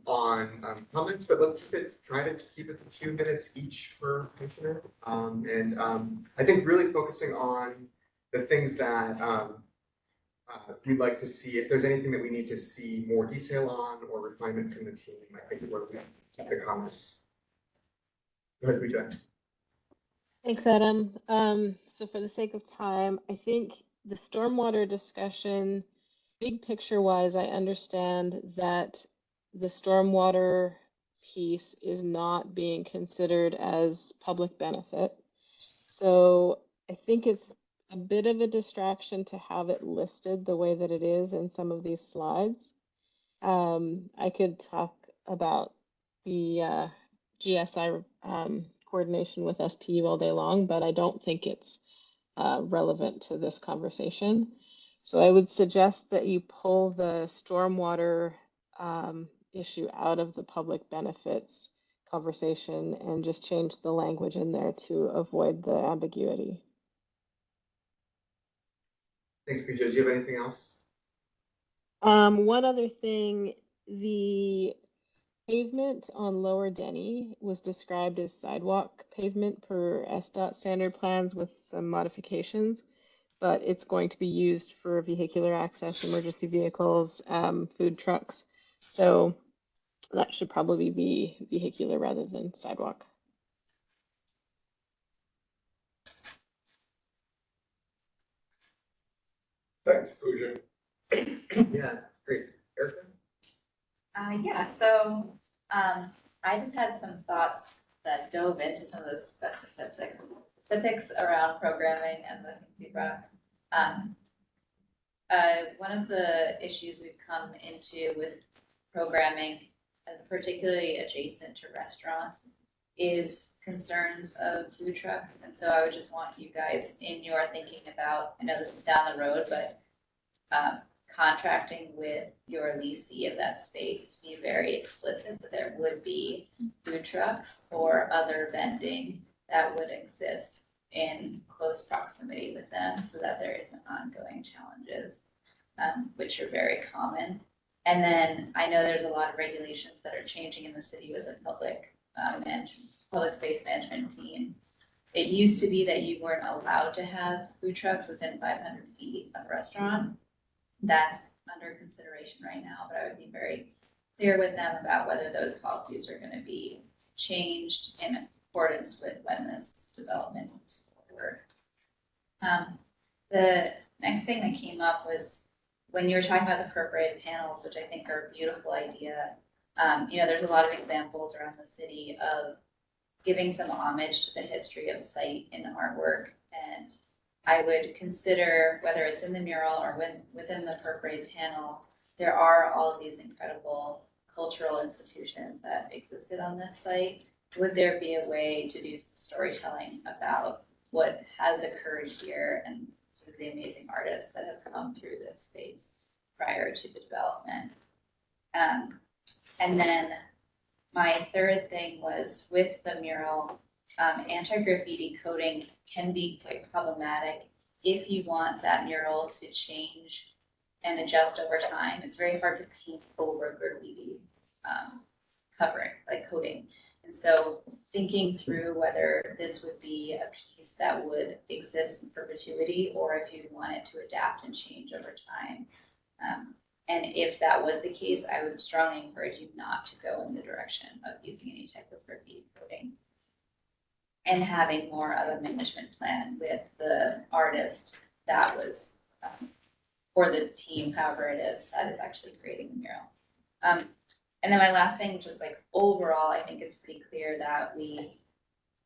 on comments, but let's try to keep it to 2 minutes each per commissioner. I think really focusing on the things that we'd like to see, if there's anything that we need to see more detail on or refinement from the team, I think is where we keep the comments. Go ahead, Pooja. Thanks, Adam. So for the sake of time, I think the stormwater discussion, big picture wise, I understand that the stormwater piece is not being considered as public benefit. So I think it's a bit of a distraction to have it listed the way that it is in some of these slides. I could talk about the GSI coordination with SPU all day long, but I don't think it's relevant to this conversation. So I would suggest that you pull the stormwater issue out of the public benefits conversation and just change the language in there to avoid the ambiguity. Thanks, Pooja. Do you have anything else? One other thing, the pavement on Lower Denny was described as sidewalk pavement per SDOT standard plans with some modifications, but it's going to be used for vehicular access, emergency vehicles, food trucks. So that should probably be vehicular rather than sidewalk. Thanks, Pooja. Yeah, great. Erica? Yeah, so I just had some thoughts that dove into some of the specifics around programming and the things you brought up. One of the issues we've come into with programming, as particularly adjacent to restaurants, is concerns of food truck. And so I would just want you guys, in your thinking about, I know this is down the road, but contracting with your leasee of that space to be very explicit that there would be food trucks or other vending that would exist in close proximity with them so that there isn't ongoing challenges, which are very common. And then I know there's a lot of regulations that are changing in the city with the public space management team. It used to be that you weren't allowed to have food trucks within 500 feet of a restaurant. That's under consideration right now, but I would be very clear with them about whether those policies are going to be changed in accordance with when this development moves forward. The next thing that came up was when you were talking about the perforated panels, which I think are a beautiful idea. There's a lot of examples around the city of giving some homage to the history of site in artwork, and I would consider whether it's in the mural or within the perforated panel, there are all of these incredible cultural institutions that existed on this site. Would there be a way to do some storytelling about what has occurred here and sort of the amazing artists that have come through this space prior to the development? And then my third thing was with the mural, anti-graffiti coating can be quite problematic if you want that mural to change and adjust over time. It's very hard to paint over graffiti covering, like coating. And so thinking through whether this would be a piece that would exist in perpetuity or if you want it to adapt and change over time. And if that was the case, I would strongly encourage you not to go in the direction of using any type of graffiti coating and having more of a management plan with the artist that was, or the team, however it is, that is actually creating the mural. And then my last thing, just like overall, I think it's pretty clear that we,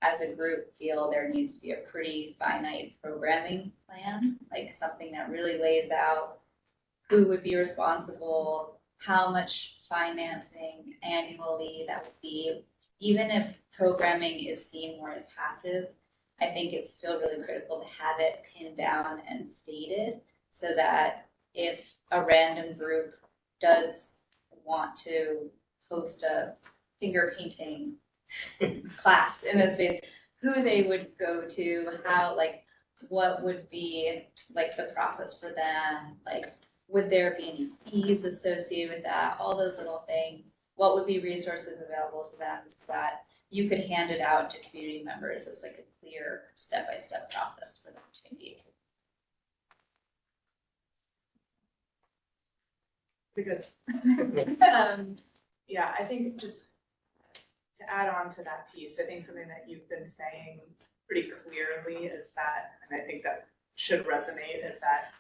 as a group, feel there needs to be a pretty finite programming plan, like something that really lays out who would be responsible, how much financing annually that would be. Even if programming is seen more as passive, I think it's still really critical to have it pinned down and stated so that if a random group does want to host a finger painting class in a space, who they would go to, how, like, what would be like the process for them, like, would there be any fees associated with that, all those little things, what would be resources available to them so that you could hand it out to community members as like a clear step-by-step process for them to engage. Pretty good. Yeah, I think just to add on to that piece, I think something that you've been saying pretty clearly is that, and I think that should resonate, is that,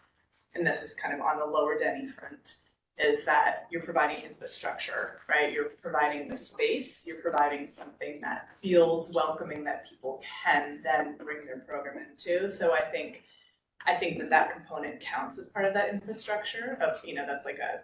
and this is kind of on the Lower Denny front, is that you're providing infrastructure, right? You're providing the space, you're providing something that feels welcoming that people can then bring their program into. So I think that component counts as part of that infrastructure of, that's like a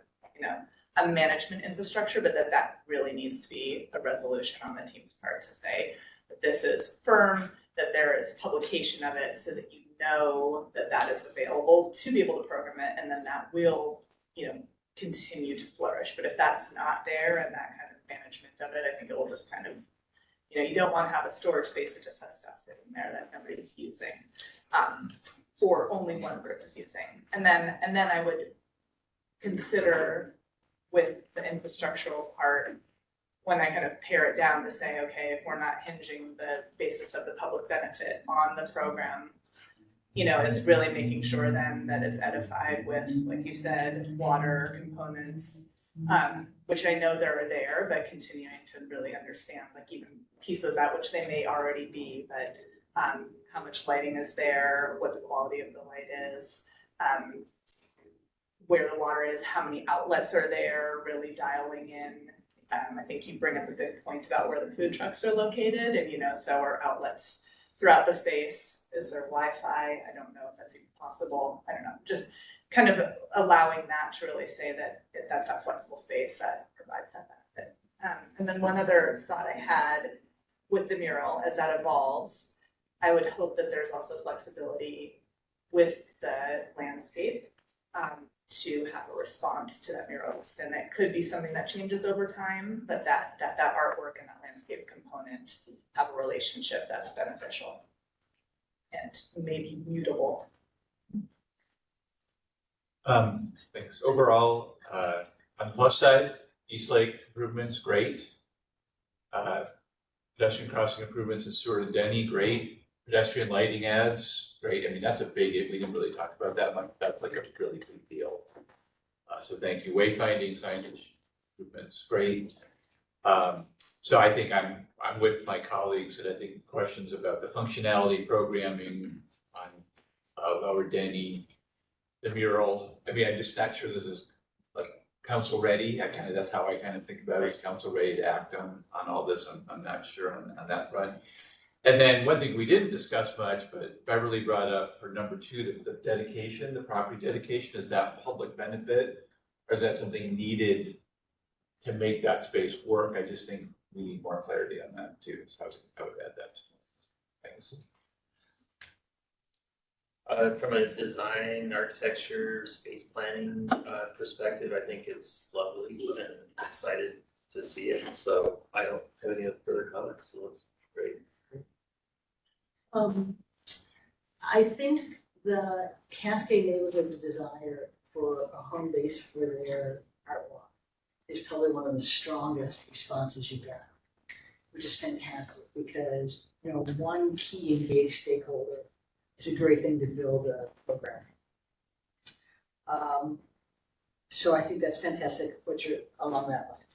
management infrastructure, but that really needs to be a resolution on the team's part to say that this is firm, that there is publication of it so that you know that that is available to be able to program it, and then that will, continue to flourish. But if that's not there and that kind of management of it, I think it will just kind of, you don't want to have a storage space that just has stuff sitting there that nobody's using, or only one group is using. And then I would consider with the infrastructural part, when I kind of pare it down to say, okay, if we're not hinging the basis of the public benefit on the program, is really making sure then that it's edified with, like you said, water components, which I know they're there, but continuing to really understand, like even piece those out, which they may already be, but how much lighting is there, what the quality of the light is, where the water is, how many outlets are there, really dialing in. I think you bring up a good point about where the food trucks are located, and so are outlets throughout the space. Is there Wi-Fi? I don't know if that's even possible. I don't know. Just kind of allowing that to really say that that's that flexible space that provides that benefit. And then one other thought I had with the mural, as that evolves, I would hope that there's also flexibility with the landscape to have a response to that muralist. And it could be something that changes over time, but that artwork and that landscape component have a relationship that's beneficial and maybe mutable. Thanks. Overall, on the plus side, East Lake improvements, great. Pedestrian crossing improvements in Stewart and Denny, great. Pedestrian lighting ads, great. I mean, that's a big, we didn't really talk about that much. That's like a really big deal. So thank you. Wayfinding signage improvements, great. So I think I'm with my colleagues that I think questions about the functionality programming on Lower Denny, the mural. I mean, I'm just not sure this is like council ready. That's how I kind of think about it, is council ready to act on all this. I'm not sure on that front. And then one thing we didn't discuss much, but Beverly brought up for number 2, the dedication, the property dedication. Is that public benefit, or is that something needed to make that space work? I just think we need more clarity on that too. So I would add that. Thanks. From a design, architecture, space planning perspective, I think it's lovely and excited to see it. So I don't have any further comments. So it's great. I think the Cascade neighborhood desire for a home base for their art walk is probably one of the strongest responses you got, which is fantastic because, one key engaged stakeholder is a great thing to build a program. So I think that's fantastic what you're along that line.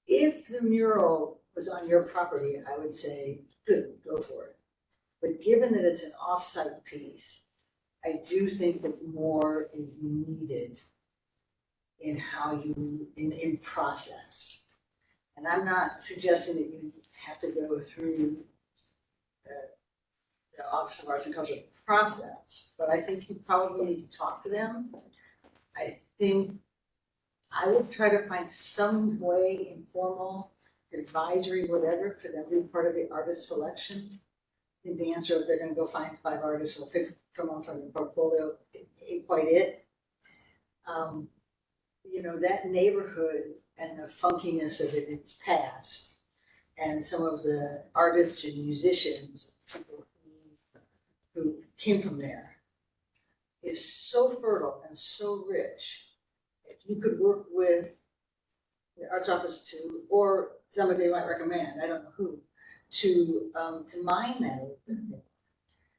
If the mural was on your property, I would say, good, go for it. But given that it's an off-site piece, I do think that more is needed in how you, in process. And I'm not suggesting that you have to go through the Office of Arts and Culture process, but I think you probably need to talk to them. I think I would try to find some way, informal, advisory, whatever, for them to be part of the artist selection. I think the answer is they're gonna go find 5 artists or pick from one from the portfolio ain't quite it. That neighborhood and the funkiness of it, its past, and some of the artists and musicians, people who came from there, is so fertile and so rich. If you could work with the arts office too, or somebody they might recommend, I don't know who, to mine that a little bit more,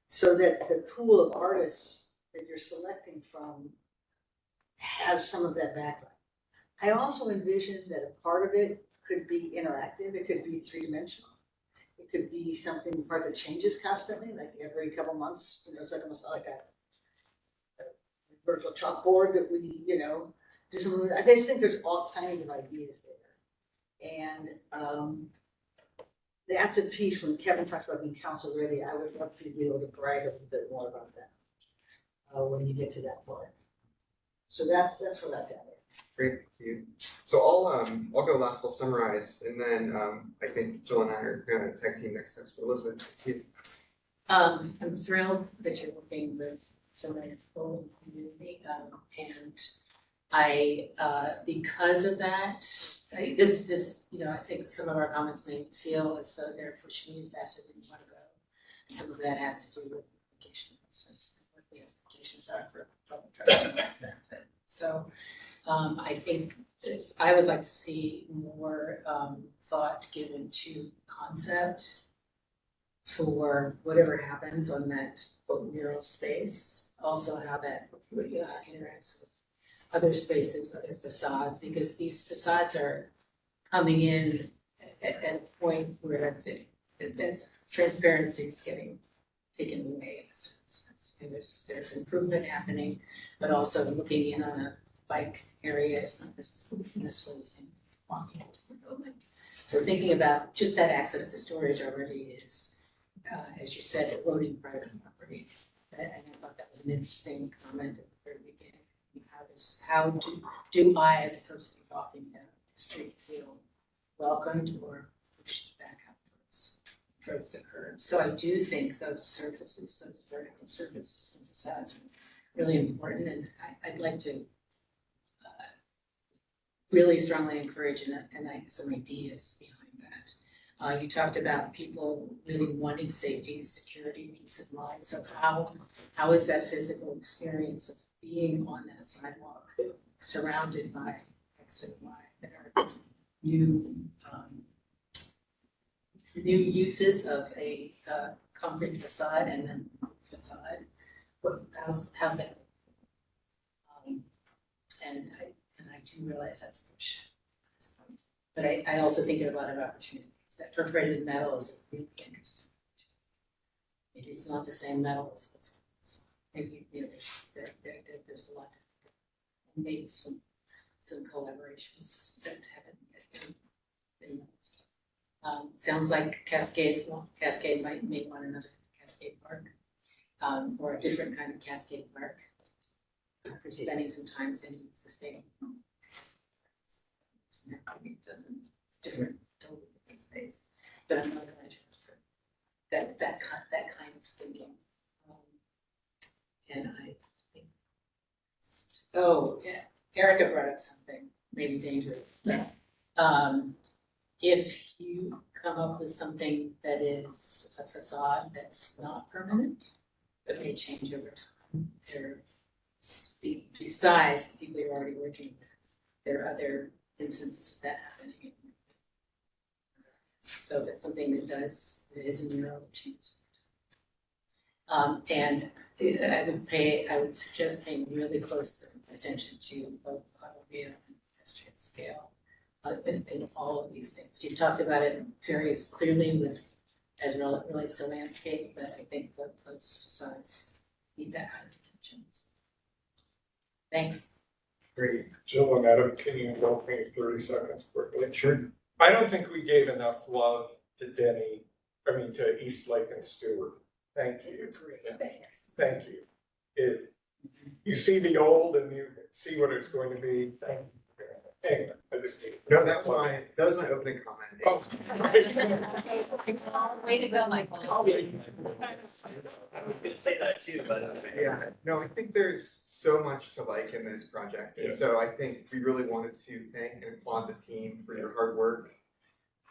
so that the pool of artists that you're selecting from has some of that background. I also envision that a part of it could be interactive. It could be 3-dimensional. It could be something part that changes constantly, like every couple months. It's like almost like a vertical chalkboard that we, do something. I just think there's all kinds of ideas there, and that's a piece when Kevin talks about being council ready. I would love to be able to brag a little bit more about that when you get to that part. So that's what I've got there. Great, thank you. So I'll go last. I'll summarize, and then I think Jill and I are going to tag team next steps. But Elizabeth, I'm thrilled that you're working with so many people in the community, and I, because of that, this, you know, I think some of our comments may feel as though they're pushing you faster than you want to go. And some of that has to do with the application process, and what the expectations are for public trust benefit. So, I think I would like to see more thought given to concept for whatever happens on that quote mural space. Also how that interacts with other spaces, other facades, because these facades are coming in at a point where the transparency is getting taken away in a certain sense. And there's improvement happening, but also looking in on a bike area is not necessarily the same as walking into the building. So thinking about just that access to storage already is, as you said, eroding private property. And I thought that was an interesting comment at the very beginning. How do I, as a person walking down the street, feel welcomed or pushed back up towards the curb? So I do think those surfaces, those vertical surfaces and facades are really important, and I'd like to really strongly encourage and some ideas behind that. You talked about people really wanting safety, security, peace of mind. So how is that physical experience of being on that sidewalk, surrounded by X and Y that are new uses of a concrete facade and then facade? How's that? And I do realize that's a push. But I also think there are a lot of opportunities. That perforated metal is a really interesting. Maybe it's not the same metal as what's maybe, you know, there's a lot to and maybe some collaborations that haven't been noticed. Sounds like Cascade may want another Cascade Park, or a different kind of Cascade Park. After spending some time standing in sustainable. It's different, totally different space. But I'm not interested for that kind of thinking. And I think, yeah, Erica brought up something maybe dangerous. If you come up with something that is a facade that's not permanent, but may change over time, besides the people you're already working with, there are other instances of that happening. So that's something that is in your change. And I would suggest paying really close attention to both automobile and pedestrian scale in all of these things. You talked about it very clearly as it relates to landscape, but I think that those facades need that kind of attention. Thanks. Great. Jill and Adam, can you indulge me 30 seconds quickly? Sure. I don't think we gave enough love to East Lake and Stewart. Thank you. Thanks. Thank you. You see the old and you see what it's going to be. Thank you. Anyway, I just need. No, that was my opening comment. Oh. Way to go, Michael. I was gonna say that too, but. Yeah, no, I think there's so much to like in this project. And so I think we really wanted to thank and applaud the team for your hard work.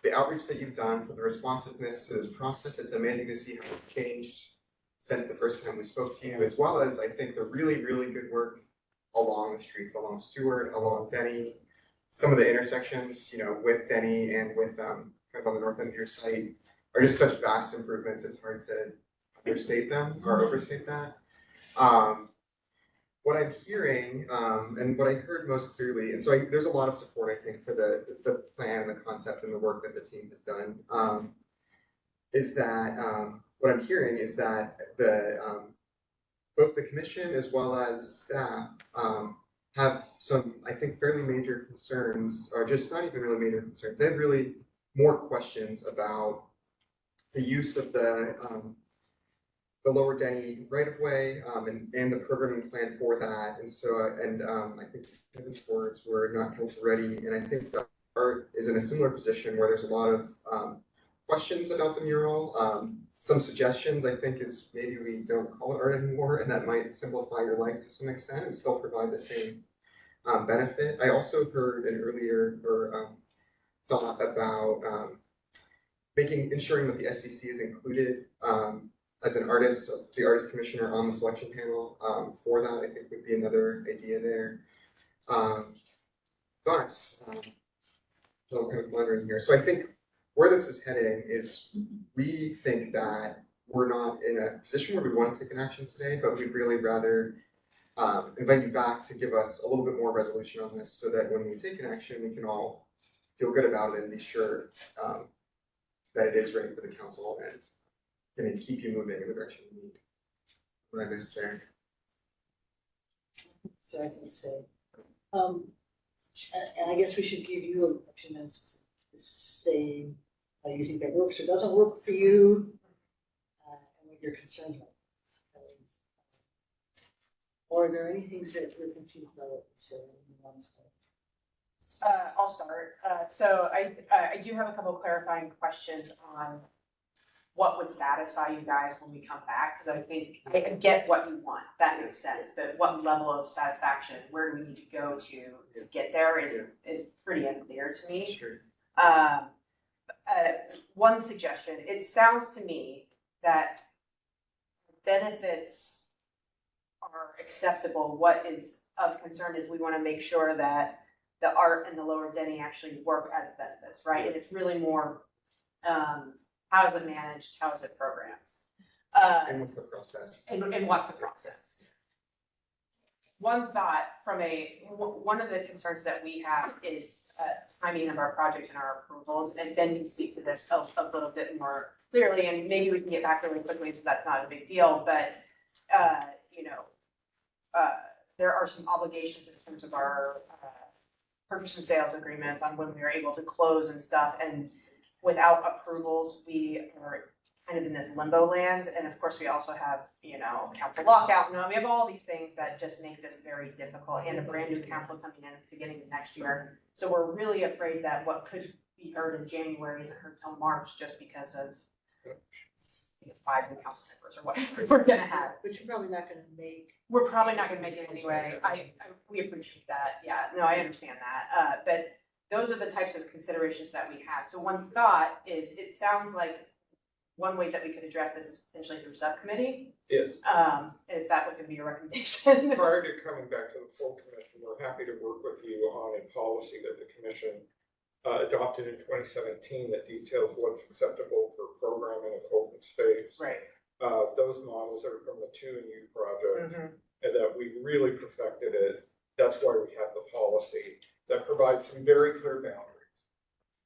The outreach that you've done, for the responsiveness to this process. It's amazing to see how it's changed since the first time we spoke to you, as well as I think the really, really good work along the streets, along Stewart, along Denny, some of the intersections, you know, with Denny and with kind of on the north end of your site are just such vast improvements. It's hard to understate them or overstate that. What I'm hearing, and what I heard most clearly, and so there's a lot of support, I think, for the plan, the concept, and the work that the team has done, is that what I'm hearing is that both the commission as well as staff have some, I think, fairly major concerns, or just not even really major concerns. They have really more questions about the use of the Lower Denny right-of-way and the programming plan for that. And so, I think Kevin's words were not council ready. And I think the art is in a similar position where there's a lot of questions about the mural. some suggestions, I think, is maybe we don't call it art anymore, and that might simplify your life to some extent and still provide the same benefit. I also heard an earlier thought about ensuring that the SCC is included as an artist, the artist commissioner on the selection panel for that. I think would be another idea there. Thoughts? So I'm kind of wondering here. So I think where this is heading is we think that we're not in a position where we want to take an action today, but we'd really rather invite you back to give us a little bit more resolution on this so that when we take an action, we can all feel good about it and be sure that it is ready for the council and keep you moving in the direction you need. What I missed there. So I can say, and I guess we should give you a few minutes to say how you think that works or doesn't work for you, and what your concerns are. Or are there any things that you're confused about what we said? I'll start. So I do have a couple of clarifying questions on what would satisfy you guys when we come back, because I think I get what you want. That makes sense. But what level of satisfaction, where do we need to go to get there is pretty unclear to me. Sure. One suggestion, it sounds to me that benefits are acceptable. What is of concern is we want to make sure that the art and the lower Denny actually work as benefits, right? And it's really more, how is it managed? How is it programmed? And what's the process? And what's the process? One thought from one of the concerns that we have is timing of our project and our approvals, and Ben can speak to this a little bit more clearly, and maybe we can get back really quickly, so that's not a big deal, but there are some obligations in terms of our purchase and sales agreements on when we are able to close and stuff, and without approvals, we are kind of in this limbo land, and of course, we also have, council lockout, we have all these things that just make this very difficult, and a brand new council coming in at the beginning of next year. So we're really afraid that what could be heard in January isn't heard till March, just because of 5 new council members or whatever we're gonna have. But you're probably not gonna make. We're probably not gonna make it anyway. We appreciate that. Yeah, no, I understand that. But those are the types of considerations that we have. So one thought is, it sounds like one way that we could address this is potentially through subcommittee. Yes. If that was gonna be a recommendation. Prior to coming back to the full commission, we're happy to work with you on a policy that the commission adopted in 2017 that details what's acceptable for programming of open space. Right. Those models are from the 2&U project, and that we really perfected it. That's why we have the policy that provides some very clear boundaries.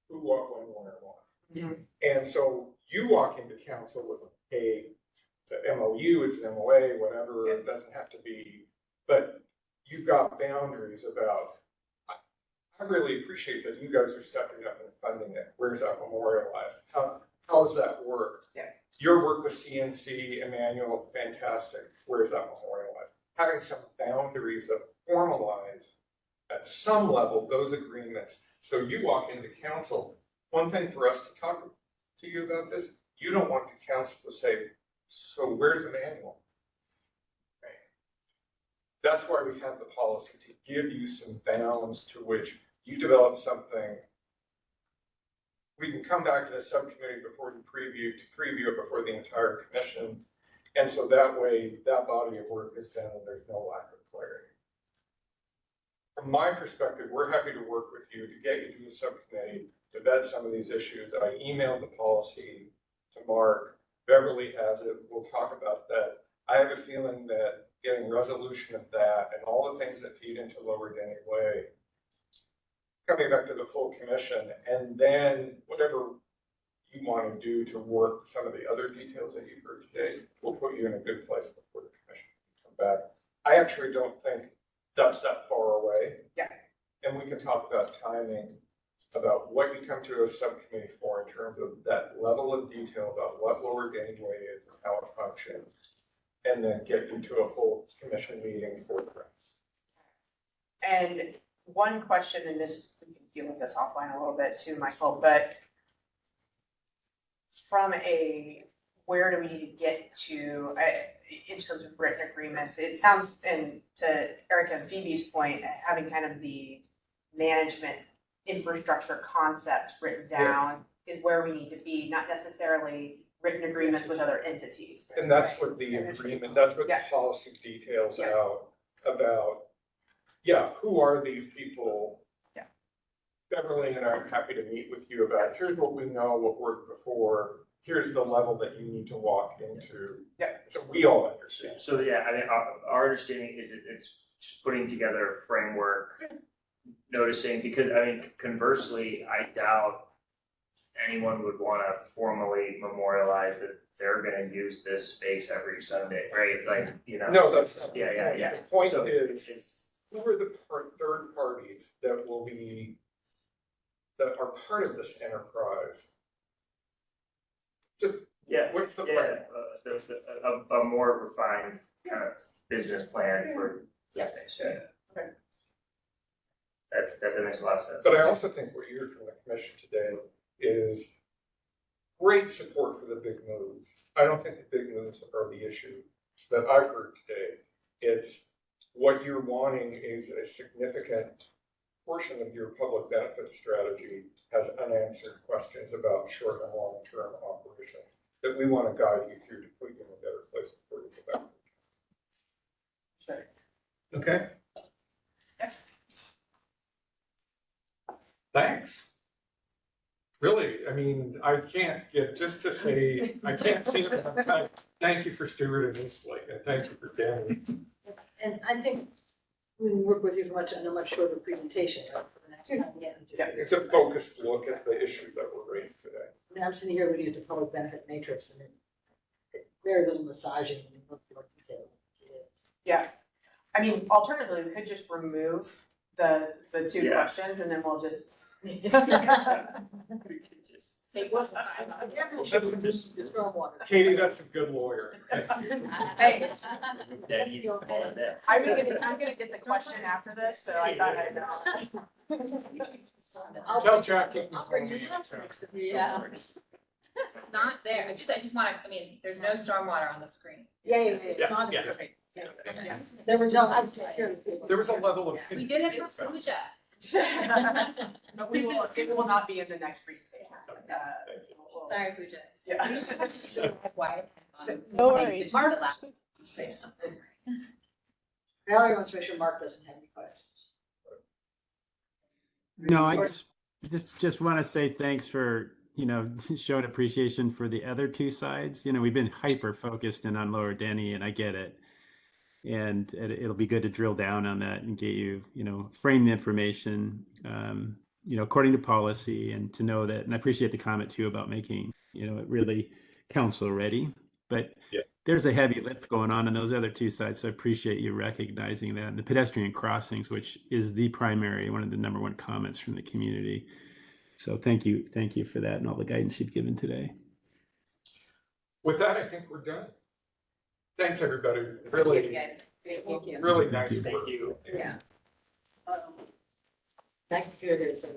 Who, what, when, where, why. And so you walk into council with it's an MOU, it's an MOA, whatever, it doesn't have to be, but you've got boundaries about, I really appreciate that you guys are stepping up and funding it. Where's that memorialized? How does that work? Yeah. Your work with CNC, Emmanuel, fantastic. Where's that memorialized? Having some boundaries that formalize at some level those agreements. So you walk into council, one thing for us to talk to you about this, you don't want the council to say, so where's the manual? Right. That's why we have the policy, to give you some bounds to which you develop something. We can come back to the subcommittee before you preview it before the entire commission. And so that way, that body of work is done and there's no lack of clarity. From my perspective, we're happy to work with you to get you to the subcommittee to vet some of these issues. I emailed the policy to Mark. Beverly has it. We'll talk about that. I have a feeling that getting resolution of that and all the things that feed into Lower Denny Way, coming back to the full commission, and then whatever you want to do to work some of the other details that you've heard today, will put you in a good place before the commission can come back. I actually don't think that's that far away. Yeah. And we can talk about timing, about what you come to a subcommittee for in terms of that level of detail about what Lower Denny Way is and how it functions, and then get you to a full commission meeting for the rest. And one question, and this, we can deal with this offline a little bit too, Michael, but from a where do we need to get to in terms of written agreements? It sounds, and to Erica and Phoebe's point, having kind of the management infrastructure concept written down is where we need to be, not necessarily written agreements with other entities. And that's what the agreement, that's what the policy details out about, who are these people? Yeah. Beverly and I are happy to meet with you about, here's what we know, what worked before, here's the level that you need to walk into. Yeah. So we all understand. So yeah, I mean, our understanding is it's just putting together a framework, noticing, because I mean, conversely, I doubt anyone would wanna formally memorialize that they're gonna use this space every Sunday, right? Like, you know. No, that's not. Yeah. The point So is, who are the third parties that will be, that are part of this enterprise? Just, what's the plan? A more refined kind of business plan for the space, Okay. That makes a lot of sense. But I also think what you heard from the commission today is great support for the big moves. I don't think the big moves are the issue that I've heard today. It's what you're wanting is a significant portion of your public benefit strategy has unanswered questions about short and long-term operations that we want to guide you through to put you in a better place before you go back. Sure. Okay? Thanks. Really, I mean, I can't get, just to say, I can't say it enough times. Thank you for Stewart and Eastlake, and thank you for Danny. And I think we can work with you for much, on a much shorter presentation, right? For the next time. Yeah, it's a focused look at the issues that were raised today. I mean, I'm sitting here looking at the public benefit matrix and very little massaging and more detail. Yeah, I mean, alternatively, we could just remove the two questions and then we'll just. Take one. Katie, that's a good lawyer. Hey. I'm gonna get the question after this, so I thought I'd know. Tell Jackie. Yeah. Not there, I just wanna, I mean, there's no stormwater on the screen. It's not. There were no. There was a level of. We did it for Pooja. But it will not be in the next presentation. Sorry, Pooja. Yeah. We just have to just have wide. No worries. Mark, say something. Valerie wants to make sure Mark doesn't have any questions. No, I just want to say thanks for, showing appreciation for the other two sides. We've been hyper focused in on Lower Denny, and I get it. And it'll be good to drill down on that and get you, frame the information, according to policy, and to know that, and I appreciate the comment too about making, it really council ready. But there's a heavy lift going on those other two sides. So I appreciate you recognizing that. And the pedestrian crossings, which is the primary, one of the number one comments from the community. So thank you for that and all the guidance you've given today. With that, I think we're done. Thanks, everybody. Really, Thank you. really nice. Thank you. Yeah. Nice to hear there's a